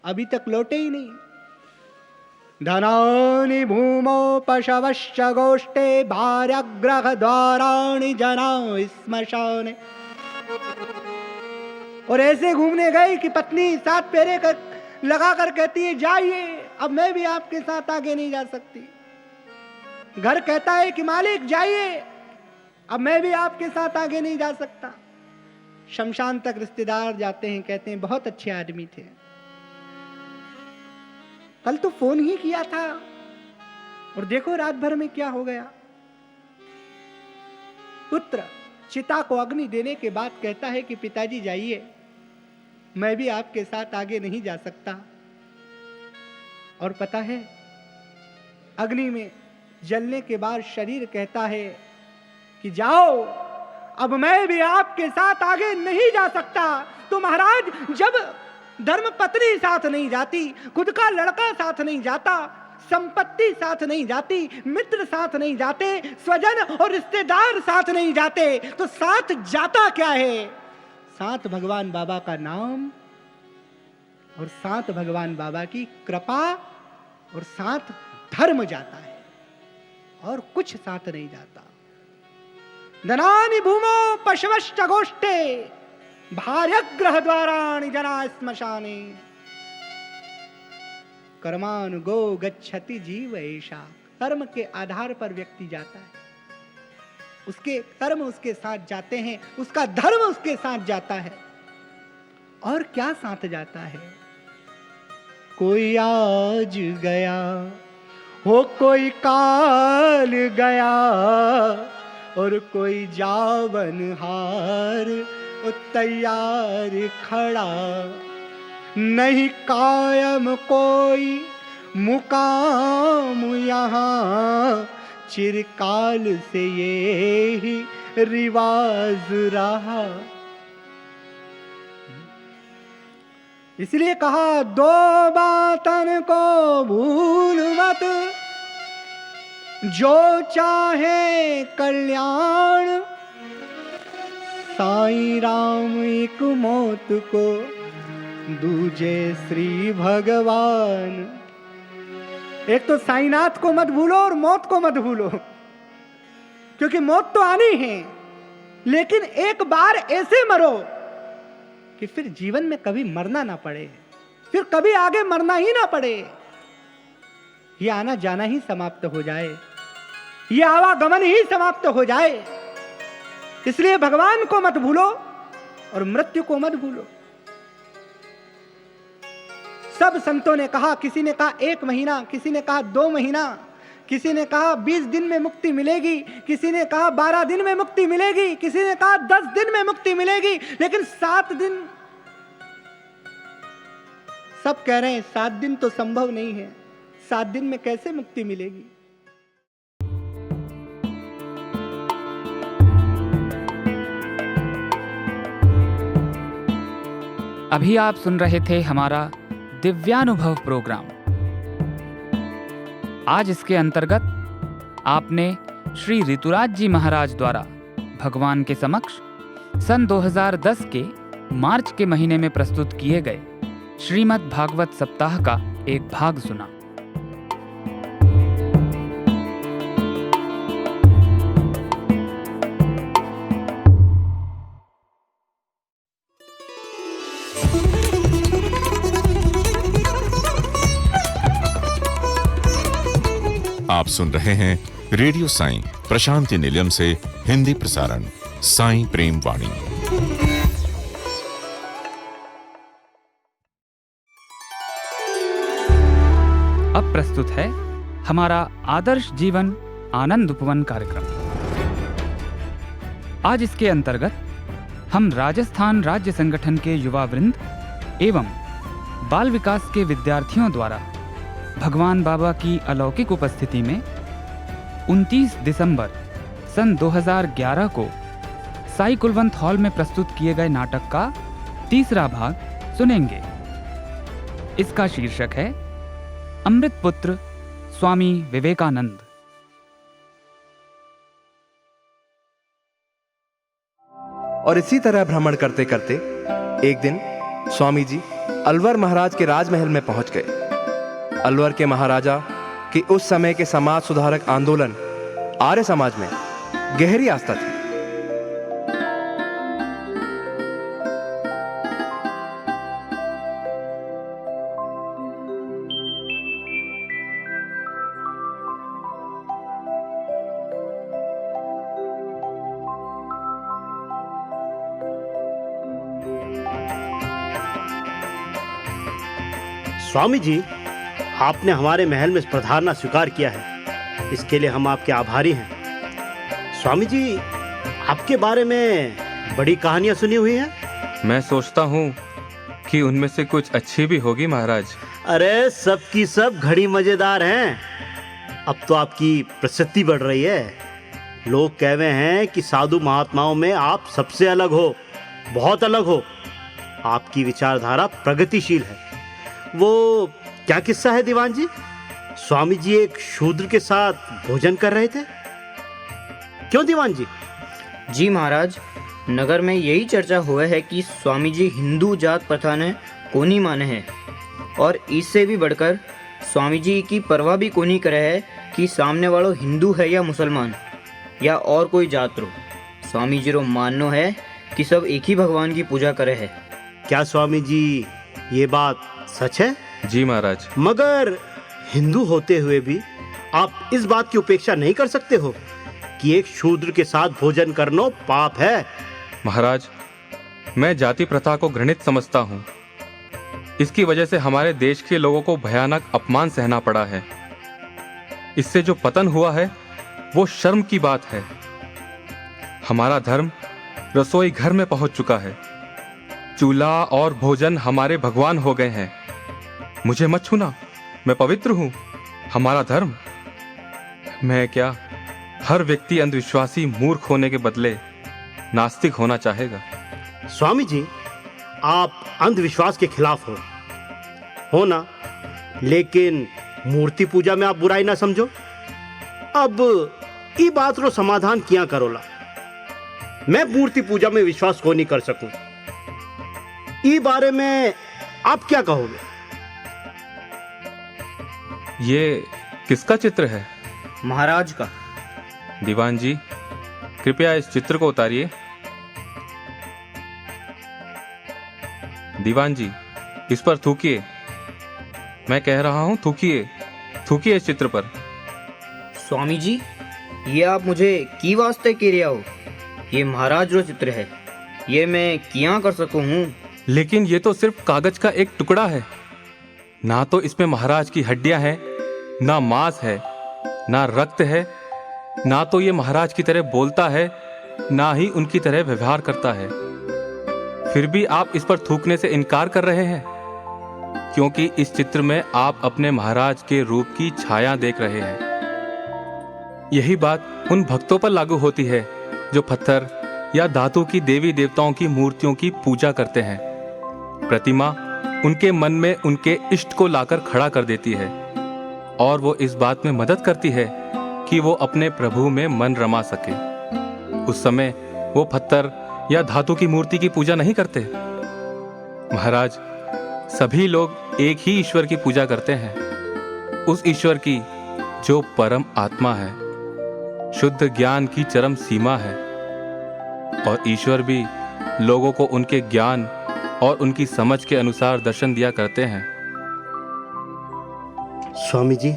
अभी तक लौटे ही नहीं। धनानि भूमौ पशवश्च गोष्ठे भार्याग्रह द्वाराणि जना श्मशाने। और ऐसे घूमने गए कि पत्नी 7 फेरे कर लगा कर कहती है, जाइए, अब मैं भी आपके साथ आगे नहीं जा सकती। घर कहता है कि मालिक जाइए, अब मैं भी आपके साथ आगे नहीं जा सकता। शमशान तक रिश्तेदार जाते हैं, कहते हैं बहुत अच्छे आदमी थे, कल तो फोन ही किया था और देखो रात भर में क्या हो गया। पुत्र चिता को अग्नि देने के बाद कहता है कि पिताजी जाइए, मैं भी आपके साथ आगे नहीं जा सकता। और पता है, अग्नि में जलने के बाद शरीर कहता है कि जाओ, अब मैं भी आपके साथ आगे नहीं जा सकता। तो महाराज, जब धर्म पत्नी साथ नहीं जाती, खुद का लड़का साथ नहीं जाता, संपत्ति साथ नहीं जाती, मित्र साथ नहीं जाते, स्वजन और रिश्तेदार साथ नहीं जाते, तो साथ जाता क्या है? साथ भगवान बाबा का नाम, और साथ भगवान बाबा की कृपा, और साथ धर्म जाता है, और कुछ साथ नहीं जाता। धनानि भूमौ पशवश्च गोष्ठे भार्यग्रह द्वाराणि जना श्मशाने। कर्मानुगो गच्छति जीव ऐसा। कर्म के आधार पर व्यक्ति जाता है, उसके कर्म उसके साथ जाते हैं, उसका धर्म उसके साथ जाता है। और क्या साथ जाता है? कोई आज गया हो, कोई काल गया, और कोई जावन हार तैयार खड़ा। नहीं कायम कोई मुकाम यहाँ, चिरकाल से ये ही रिवाज रहा। इसलिए कहा दो बातन को भूल मत, जो चाहे कल्याण, साईं राम एक मौत को, दूजे श्री भगवान। एक तो साईनाथ को मत भूलो और मौत को मत भूलो, क्योंकि मौत तो आनी है, लेकिन एक बार ऐसे मरो कि फिर जीवन में कभी मरना ना पड़े, फिर कभी आगे मरना ही ना पड़े, ये आना जाना ही समाप्त हो जाए, ये आवागमन ही समाप्त हो जाए। इसलिए भगवान को मत भूलो और मृत्यु को मत भूलो। सब संतों ने कहा, किसी ने कहा 1 महीना, किसी ने कहा 2 महीना, किसी ने कहा 20 दिन में मुक्ति मिलेगी, किसी ने कहा 12 दिन में मुक्ति मिलेगी, किसी ने कहा 10 दिन में मुक्ति मिलेगी, लेकिन 7 दिन, सब कह रहे हैं 7 दिन तो संभव नहीं है, 7 दिन में कैसे मुक्ति मिलेगी। अभी आप सुन रहे थे हमारा दिव्यानुभव प्रोग्राम। आज इसके अंतर्गत आपने श्री ऋतुराज जी महाराज द्वारा भगवान के समक्ष सन 2010 के मार्च के महीने में प्रस्तुत किए गए श्रीमद् भागवत सप्ताह का एक भाग सुना। आप सुन रहे हैं रेडियो साईं प्रशांति निलयम से हिंदी प्रसारण साईं प्रेम वाणी। अब प्रस्तुत है हमारा आदर्श जीवन आनंद उपवन कार्यक्रम। आज इसके अंतर्गत हम राजस्थान राज्य संगठन के युवा वृंद एवं बाल विकास के विद्यार्थियों द्वारा भगवान बाबा की अलौकिक उपस्थिति में 29 दिसंबर सन 2011 को साई कुलवंत हॉल में प्रस्तुत किए गए नाटक का तीसरा भाग सुनेंगे। इसका शीर्षक है अमृत पुत्र स्वामी विवेकानंद। और इसी तरह भ्रमण करते करते एक दिन स्वामी जी अलवर महाराज के राजमहल में पहुंच गए। अलवर के महाराजा की उस समय के समाज सुधारक आंदोलन आर्य समाज में गहरी आस्था थी। स्वामी जी, आपने हमारे महल में पधारना स्वीकार किया है, इसके लिए हम आपके आभारी हैं। स्वामी जी, आपके बारे में बड़ी कहानियां सुनी हुई हैं। मैं सोचता हूँ कि उनमें से कुछ अच्छी भी होगी महाराज। अरे सब की सब घड़ी मजेदार हैं। अब तो आपकी प्रसिद्धि बढ़ रही है। लोग कह रहे हैं कि साधु महात्माओं में आप सबसे अलग हो, बहुत अलग हो। आपकी विचारधारा प्रगतिशील है। वो क्या किस्सा है दीवान जी? स्वामी जी एक शूद्र के साथ भोजन कर रहे थे, क्यों दीवान जी? जी महाराज, नगर में यही चर्चा हुआ है कि स्वामी जी हिंदू जात प्रथा ने कोनी माने हैं, और इससे भी बढ़कर स्वामी जी की परवाह भी कोनी करे है कि सामने वालों हिंदू है या मुसलमान या और कोई जात रो। स्वामी जी रो माननो है कि सब एक ही भगवान की पूजा करे है। क्या स्वामी जी ये बात सच है? जी महाराज। मगर हिंदू होते हुए भी आप इस बात की उपेक्षा नहीं कर सकते हो कि एक शूद्र के साथ भोजन करना पाप है। महाराज, मैं जाति प्रथा को घृणित समझता हूँ। इसकी वजह से हमारे देश के लोगों को भयानक अपमान सहना पड़ा है। इससे जो पतन हुआ है वो शर्म की बात है। हमारा धर्म रसोई घर में पहुंच चुका है। चूल्हा और भोजन हमारे भगवान हो गए हैं। मुझे मत छूना, मैं पवित्र हूं। हमारा धर्म, मैं क्या, हर व्यक्ति अंधविश्वासी मूर्ख होने के बदले नास्तिक होना चाहेगा। स्वामी जी, आप अंधविश्वास के खिलाफ हो ना, लेकिन मूर्ति पूजा में आप बुराई ना समझो। अब ई बात रो समाधान किया करोला। मैं मूर्ति पूजा में विश्वास को नहीं कर सकूं। ई बारे में आप क्या कहोगे? ये किसका चित्र है? महाराज का। दीवान जी, कृपया इस चित्र को उतारिए। दीवान जी, इस पर थूकिए। मैं कह रहा हूं, थूकिए इस चित्र पर। स्वामी जी, ये आप मुझे की वास्ते कह रहा हो? ये महाराज रो चित्र है, ये मैं किया कर सकूं हूँ? लेकिन ये तो सिर्फ कागज का एक टुकड़ा है। ना तो इसमें महाराज की हड्डियां हैं, ना मांस है, ना रक्त है, ना तो ये महाराज की तरह बोलता है, ना ही उनकी तरह व्यवहार करता है। फिर भी आप इस पर थूकने से इनकार कर रहे हैं, क्योंकि इस चित्र में आप अपने महाराज के रूप की छाया देख रहे हैं। यही बात उन भक्तों पर लागू होती है जो पत्थर या धातु की देवी देवताओं की मूर्तियों की पूजा करते हैं। प्रतिमा उनके मन में उनके इष्ट को लाकर खड़ा कर देती है, और वो इस बात में मदद करती है कि वो अपने प्रभु में मन रमा सके। उस समय वो पत्थर या धातु की मूर्ति की पूजा नहीं करते। महाराज, सभी लोग एक ही ईश्वर की पूजा करते हैं, उस ईश्वर की जो परम आत्मा है, शुद्ध ज्ञान की चरम सीमा है। और ईश्वर भी लोगों को उनके ज्ञान और उनकी समझ के अनुसार दर्शन दिया करते हैं। स्वामी जी,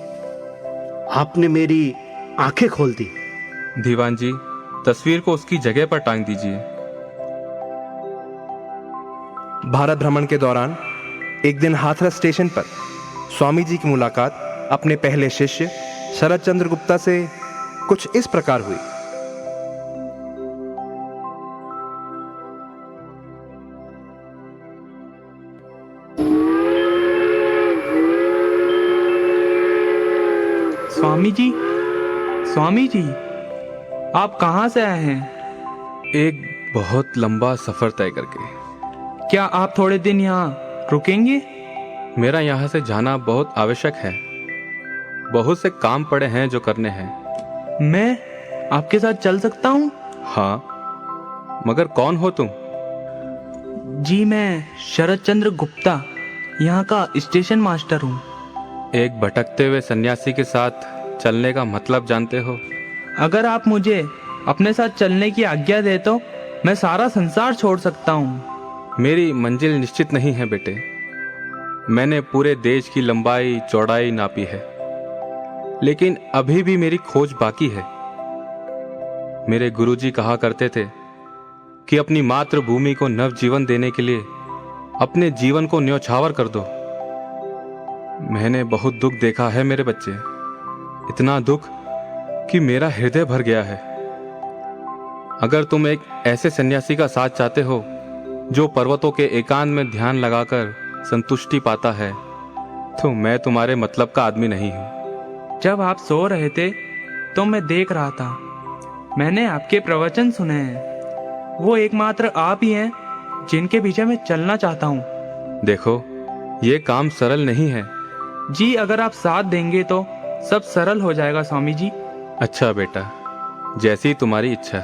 आपने मेरी आंखें खोल दी। दीवान जी, तस्वीर को उसकी जगह पर टांग दीजिए। भारत भ्रमण के दौरान एक दिन हाथरस स्टेशन पर स्वामी जी की मुलाकात अपने पहले शिष्य शरद चंद्र गुप्ता से कुछ इस प्रकार हुई। स्वामी जी, आप कहाँ से आए हैं? एक बहुत लंबा सफर तय करके। क्या आप थोड़े दिन यहाँ रुकेंगे? मेरा यहाँ से जाना बहुत आवश्यक है। बहुत से काम पड़े हैं जो करने हैं। मैं आपके साथ चल सकता हूँ? हाँ, मगर कौन हो तुम? जी, मैं शरद चंद्र गुप्ता, यहाँ का स्टेशन मास्टर हूँ। एक भटकते हुए सन्यासी के साथ चलने का मतलब जानते हो? अगर आप मुझे अपने साथ चलने की आज्ञा दे तो मैं सारा संसार छोड़ सकता हूँ। मेरी मंजिल निश्चित नहीं है बेटे। मैंने पूरे देश की लंबाई चौड़ाई नापी है, लेकिन अभी भी मेरी खोज बाकी है। मेरे गुरुजी कहा करते थे कि अपनी मातृभूमि को नवजीवन देने के लिए अपने जीवन को न्योछावर कर दो। मैंने बहुत दुख देखा है मेरे बच्चे, इतना दुख कि मेरा हृदय भर गया है। अगर तुम एक ऐसे सन्यासी का साथ चाहते हो जो पर्वतों के एकांत में ध्यान लगाकर संतुष्टि पाता है, तो मैं तुम्हारे मतलब का आदमी नहीं हूं। जब आप सो रहे थे तो मैं देख रहा था, मैंने आपके प्रवचन सुने हैं। वो एकमात्र आप ही हैं जिनके पीछे मैं चलना चाहता हूँ। देखो, ये काम सरल नहीं है। जी, अगर आप साथ देंगे तो सब सरल हो जाएगा स्वामी जी। अच्छा बेटा, जैसी तुम्हारी इच्छा।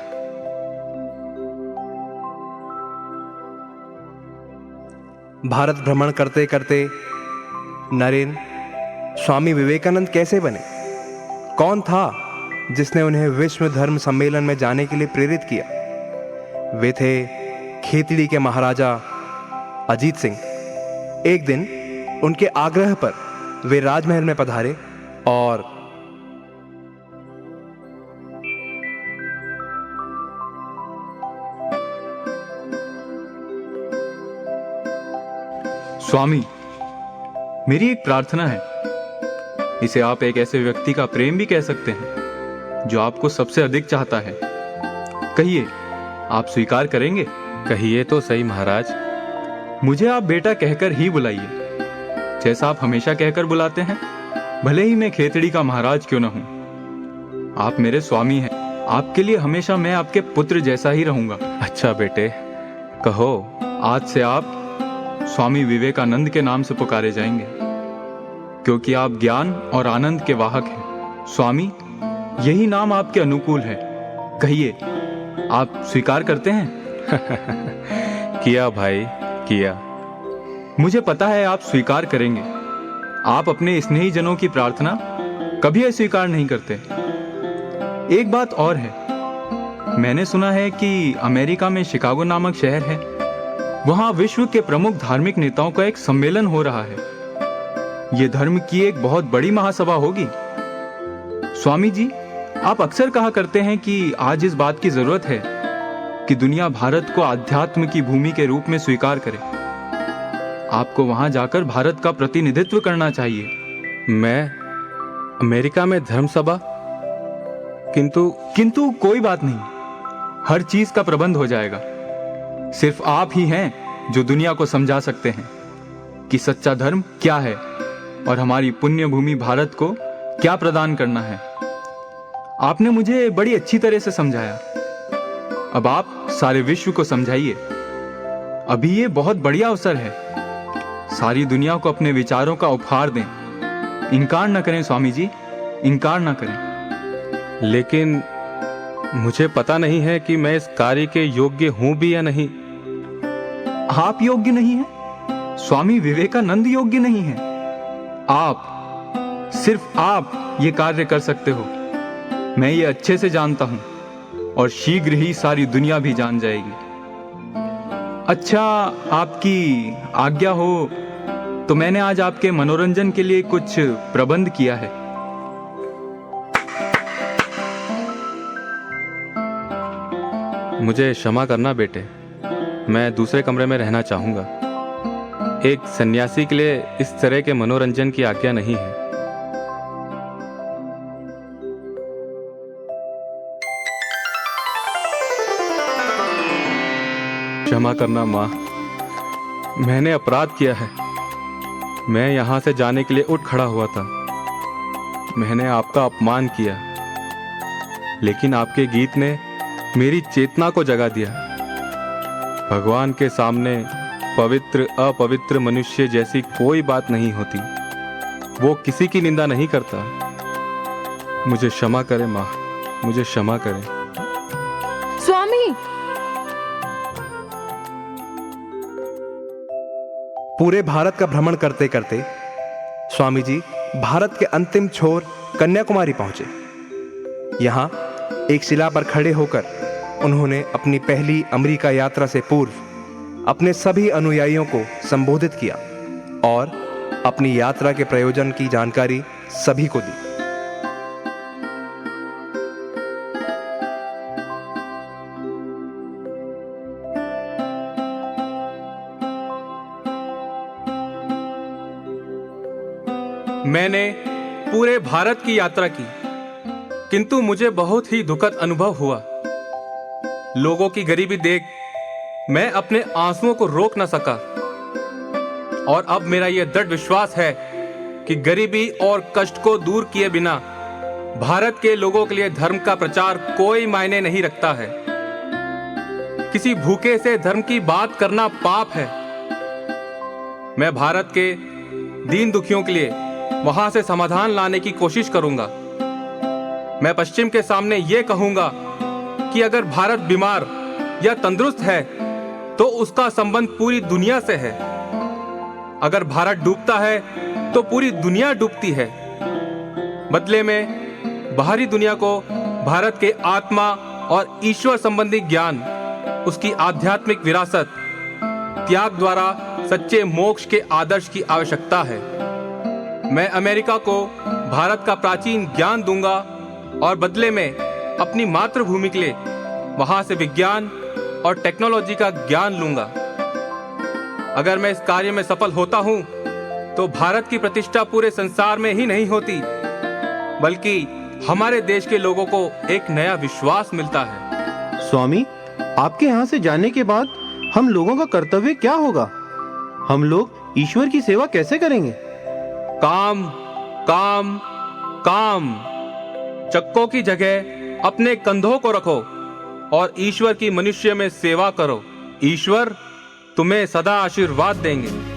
भारत भ्रमण करते करते नरेन स्वामी विवेकानंद कैसे बने? कौन था जिसने उन्हें विश्व धर्म सम्मेलन में जाने के लिए प्रेरित किया? वे थे खेतड़ी के महाराजा अजीत सिंह। एक दिन उनके आग्रह पर वे राजमहल में पधारे और स्वामी, मेरी एक प्रार्थना है। इसे आप एक ऐसे व्यक्ति का प्रेम भी कह सकते हैं जो आपको सबसे अधिक चाहता है। कहिए, आप स्वीकार करेंगे? कहिए तो सही महाराज। मुझे आप बेटा कहकर ही बुलाइए, जैसा आप हमेशा कहकर बुलाते हैं, भले ही मैं खेतड़ी का महाराज क्यों न हूं। आप मेरे स्वामी हैं। आपके लिए हमेशा मैं आपके पुत्र जैसा ही रहूंगा। अच्छा बेटे, कहो, आज से आप स्वामी विवेकानंद के नाम से पुकारे जाएंगे, क्योंकि आप ज्ञान और आनंद के वाहक हैं। स्वामी, यही नाम आपके अनुकूल है। कहिए, आप स्वीकार करते हैं? किया भाई, किया। मुझे पता है आप स्वीकार करेंगे। आप अपने स्नेही जनों की प्रार्थना कभी अस्वीकार नहीं करते। एक बात और है, मैंने सुना है कि अमेरिका में शिकागो नामक शहर है, वहां विश्व के प्रमुख धार्मिक नेताओं का एक सम्मेलन हो रहा है। यह धर्म की एक बहुत बड़ी महासभा होगी। स्वामी जी, आप अक्सर कहा करते हैं कि आज इस बात की जरूरत है कि दुनिया भारत को आध्यात्म की भूमि के रूप में स्वीकार करे। आपको वहां जाकर भारत का प्रतिनिधित्व करना चाहिए। मैं अमेरिका में धर्म सभा? किंतु कोई बात नहीं, हर चीज का प्रबंध हो जाएगा। सिर्फ आप ही हैं जो दुनिया को समझा सकते हैं कि सच्चा धर्म क्या है और हमारी पुण्य भूमि भारत को क्या प्रदान करना है। आपने मुझे बड़ी अच्छी तरह से समझाया। अब आप सारे विश्व को समझाइए। अभी ये बहुत बढ़िया अवसर है। सारी दुनिया को अपने विचारों का उपहार दें। इनकार न करें स्वामी जी, इनकार न करें। लेकिन मुझे पता नहीं है कि मैं इस कार्य के योग्य हूं भी या नहीं। आप योग्य नहीं हैं? स्वामी विवेकानंद योग्य नहीं हैं? आप, सिर्फ आप ये कार्य कर सकते हो। मैं ये अच्छे से जानता हूं और शीघ्र ही सारी दुनिया भी जान जाएगी। अच्छा, आपकी आज्ञा हो तो मैंने आज आपके मनोरंजन के लिए कुछ प्रबंध किया है। मुझे क्षमा करना बेटे, मैं दूसरे कमरे में रहना चाहूंगा। एक सन्यासी के लिए इस तरह के मनोरंजन की आज्ञा नहीं है। क्षमा करना माँ, मैंने अपराध किया है। मैं यहां से जाने के लिए उठ खड़ा हुआ था। मैंने आपका अपमान किया, लेकिन आपके गीत ने मेरी चेतना को जगा दिया। भगवान के सामने पवित्र अपवित्र मनुष्य जैसी कोई बात नहीं होती। वो किसी की निंदा नहीं करता। मुझे क्षमा करें माँ, मुझे क्षमा करें। स्वामी, पूरे भारत का भ्रमण करते करते स्वामी जी भारत के अंतिम छोर कन्याकुमारी पहुंचे। यहां एक शिला पर खड़े होकर उन्होंने अपनी पहली अमेरिका यात्रा से पूर्व अपने सभी अनुयायियों को संबोधित किया और अपनी यात्रा के प्रयोजन की जानकारी सभी को दी। मैंने पूरे भारत की यात्रा की, किंतु मुझे बहुत ही दुखद अनुभव हुआ। लोगों की गरीबी देख मैं अपने आंसुओं को रोक न सका। और अब मेरा यह दृढ़ विश्वास है कि गरीबी और कष्ट को दूर किए बिना भारत के लोगों के लिए धर्म का प्रचार कोई मायने नहीं रखता है। किसी भूखे से धर्म की बात करना पाप है। मैं भारत के दीन दुखियों के लिए वहां से समाधान लाने की कोशिश करूंगा। मैं पश्चिम के सामने यह कहूंगा कि अगर भारत बीमार या तंदुरुस्त है तो उसका संबंध पूरी दुनिया से है। अगर भारत डूबता है तो पूरी दुनिया डूबती है। बदले में बाहरी दुनिया को भारत के आत्मा और ईश्वर संबंधी ज्ञान, उसकी आध्यात्मिक विरासत, त्याग द्वारा सच्चे मोक्ष के आदर्श की आवश्यकता है। मैं अमेरिका को भारत का प्राचीन ज्ञान दूंगा और बदले में अपनी मातृभूमि के लिए वहां से विज्ञान और टेक्नोलॉजी का ज्ञान लूंगा। अगर मैं इस कार्य में सफल होता हूं तो भारत की प्रतिष्ठा पूरे संसार में ही नहीं होती, बल्कि हमारे देश के लोगों को एक नया विश्वास मिलता है। स्वामी, आपके यहाँ से जाने के बाद हम लोगों का कर्तव्य क्या होगा? हम लोग ईश्वर की सेवा कैसे करेंगे? काम, काम, काम। चक्कों की जगह अपने कंधों को रखो और ईश्वर की मनुष्य में सेवा करो। ईश्वर तुम्हें सदा आशीर्वाद देंगे।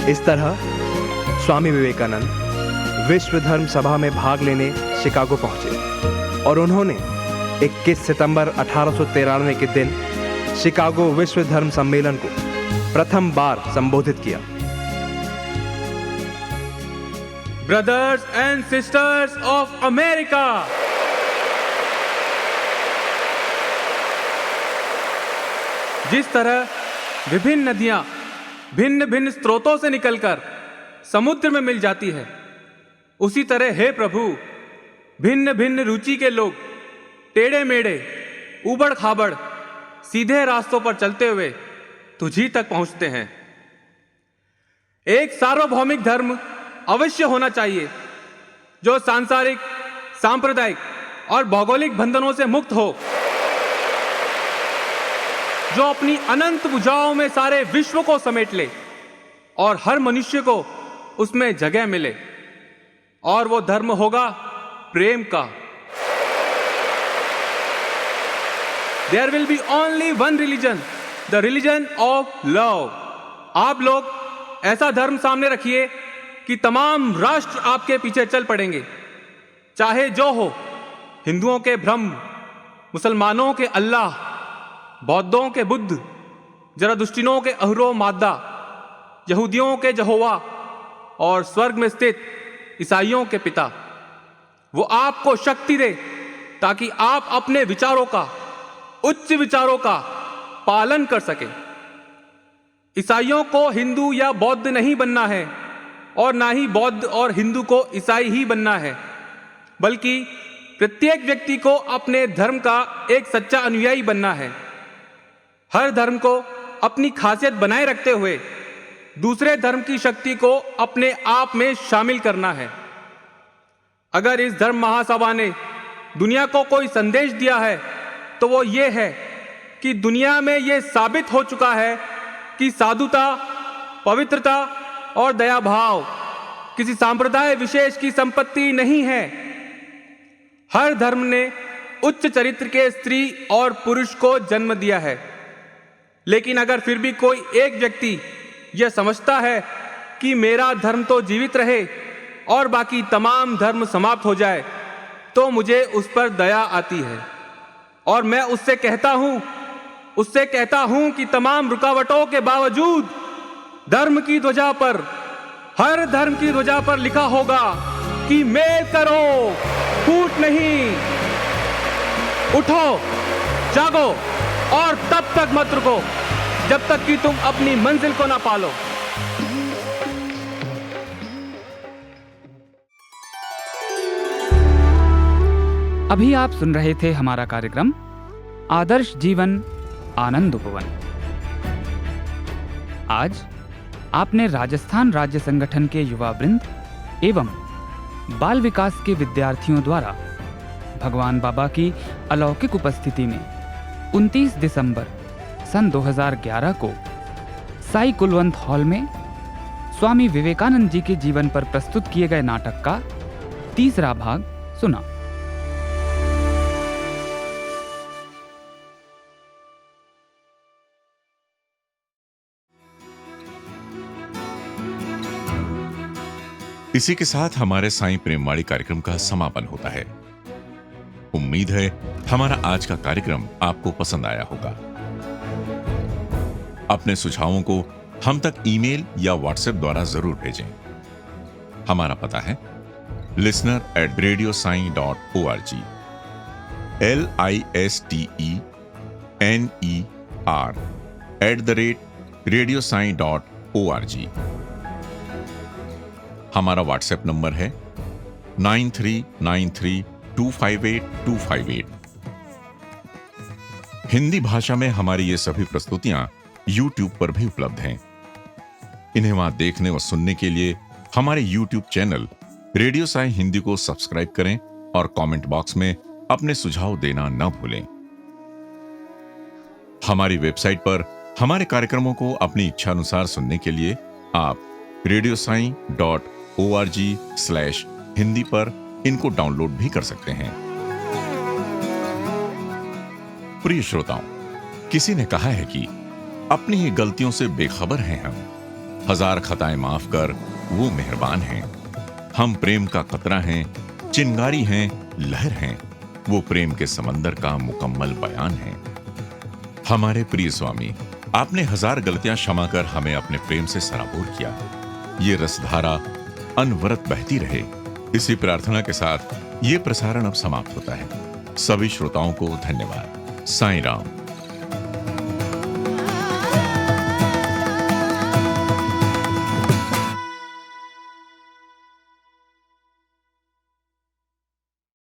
इस तरह स्वामी विवेकानंद विश्व धर्म सभा में भाग लेने शिकागो पहुंचे और उन्होंने 21 सितंबर 1893 के दिन शिकागो विश्व धर्म सम्मेलन को प्रथम बार संबोधित किया। Brothers and sisters of America, जिस तरह विभिन्न नदियां भिन्न भिन्न स्रोतों से निकलकर समुद्र में मिल जाती है, उसी तरह हे प्रभु भिन्न भिन्न रुचि के लोग टेढ़े मेढ़े उबड़ खाबड़ सीधे रास्तों पर चलते हुए तुझी तक पहुंचते हैं। एक सार्वभौमिक धर्म अवश्य होना चाहिए जो सांसारिक, सांप्रदायिक और भौगोलिक बंधनों से मुक्त हो, जो अपनी अनंत भुजाओं में सारे विश्व को समेट ले और हर मनुष्य को उसमें जगह मिले। और वो धर्म होगा प्रेम का। There will be only one religion, the religion of love. आप लोग ऐसा धर्म सामने रखिए कि तमाम राष्ट्र आपके पीछे चल पड़ेंगे, चाहे जो हो। हिंदुओं के ब्रह्म, मुसलमानों के अल्लाह, बौद्धों के बुद्ध, जरादुष्टिनों के अहरो मादा, यहूदियों के यहोवा और स्वर्ग में स्थित ईसाइयों के पिता। वो आपको शक्ति दे ताकि आप अपने विचारों का, उच्च विचारों का पालन कर सके। ईसाइयों को हिंदू या बौद्ध नहीं बनना है और ना ही बौद्ध और हिंदू को ईसाई ही बनना है, बल्कि प्रत्येक व्यक्ति को अपने धर्म का एक सच्चा अनुयायी बनना है। हर धर्म को अपनी खासियत बनाए रखते हुए दूसरे धर्म की शक्ति को अपने आप में शामिल करना है। अगर इस धर्म महासभा ने दुनिया को कोई संदेश दिया है तो वो ये है कि दुनिया में ये साबित हो चुका है कि साधुता, पवित्रता और दया भाव किसी संप्रदाय विशेष की संपत्ति नहीं है। हर धर्म ने उच्च चरित्र के स्त्री और पुरुष को जन्म दिया है, लेकिन अगर फिर भी कोई एक व्यक्ति यह समझता है कि मेरा धर्म तो जीवित रहे और बाकी तमाम धर्म समाप्त हो जाए, तो मुझे उस पर दया आती है और मैं उससे कहता हूं कि तमाम रुकावटों के बावजूद धर्म की ध्वजा पर, हर धर्म की ध्वजा पर लिखा होगा कि मेल करो, फूट नहीं। उठो, जागो और तब तक मत रुको जब तक कि तुम अपनी मंजिल को ना पालो। अभी आप सुन रहे थे हमारा कार्यक्रम आदर्श जीवन आनंद उपवन। आज आपने राजस्थान राज्य संगठन के युवा वृंद एवं बाल विकास के विद्यार्थियों द्वारा भगवान बाबा की अलौकिक उपस्थिति में 29 दिसंबर सन 2011 को साई कुलवंत हॉल में स्वामी विवेकानंद जी के जीवन पर प्रस्तुत किए गए नाटक का तीसरा भाग सुना। इसी के साथ हमारे साईं प्रेमवाणी कार्यक्रम का समापन होता है। उम्मीद है हमारा आज का कार्यक्रम आपको पसंद आया होगा। अपने सुझावों को हम तक ईमेल या व्हाट्सएप द्वारा जरूर भेजें। हमारा पता है listener@radiosai.org, listener@radiosai.org। हमारा व्हाट्सएप नंबर है 9393258258। हिंदी भाषा में हमारी ये सभी प्रस्तुतियां YouTube पर भी उपलब्ध हैं। इन्हें वहां देखने व सुनने के लिए हमारे YouTube channel radio Sai Hindi को सब्सक्राइब करें और कमेंट बॉक्स में अपने सुझाव देना न भूलें। हमारी वेबसाइट पर हमारे कार्यक्रमों को अपनी इच्छा अनुसार सुनने के लिए आप radiosai.org/hindi पर इनको डाउनलोड भी कर सकते हैं। प्रिय श्रोताओं, किसी ने कहा है कि अपनी ही गलतियों से बेखबर हैं हम, हजार खताएं माफ कर वो मेहरबान हैं। हम प्रेम का कतरा हैं, चिंगारी हैं, लहर हैं, वो प्रेम के समंदर का मुकम्मल बयान है। हमारे प्रिय स्वामी, आपने हजार गलतियां क्षमा कर हमें अपने प्रेम से सराबोर किया। ये रसधारा अनवरत बहती रहे, इसी प्रार्थना के साथ ये प्रसारण अब समाप्त होता है। सभी श्रोताओं को धन्यवाद। साईं राम।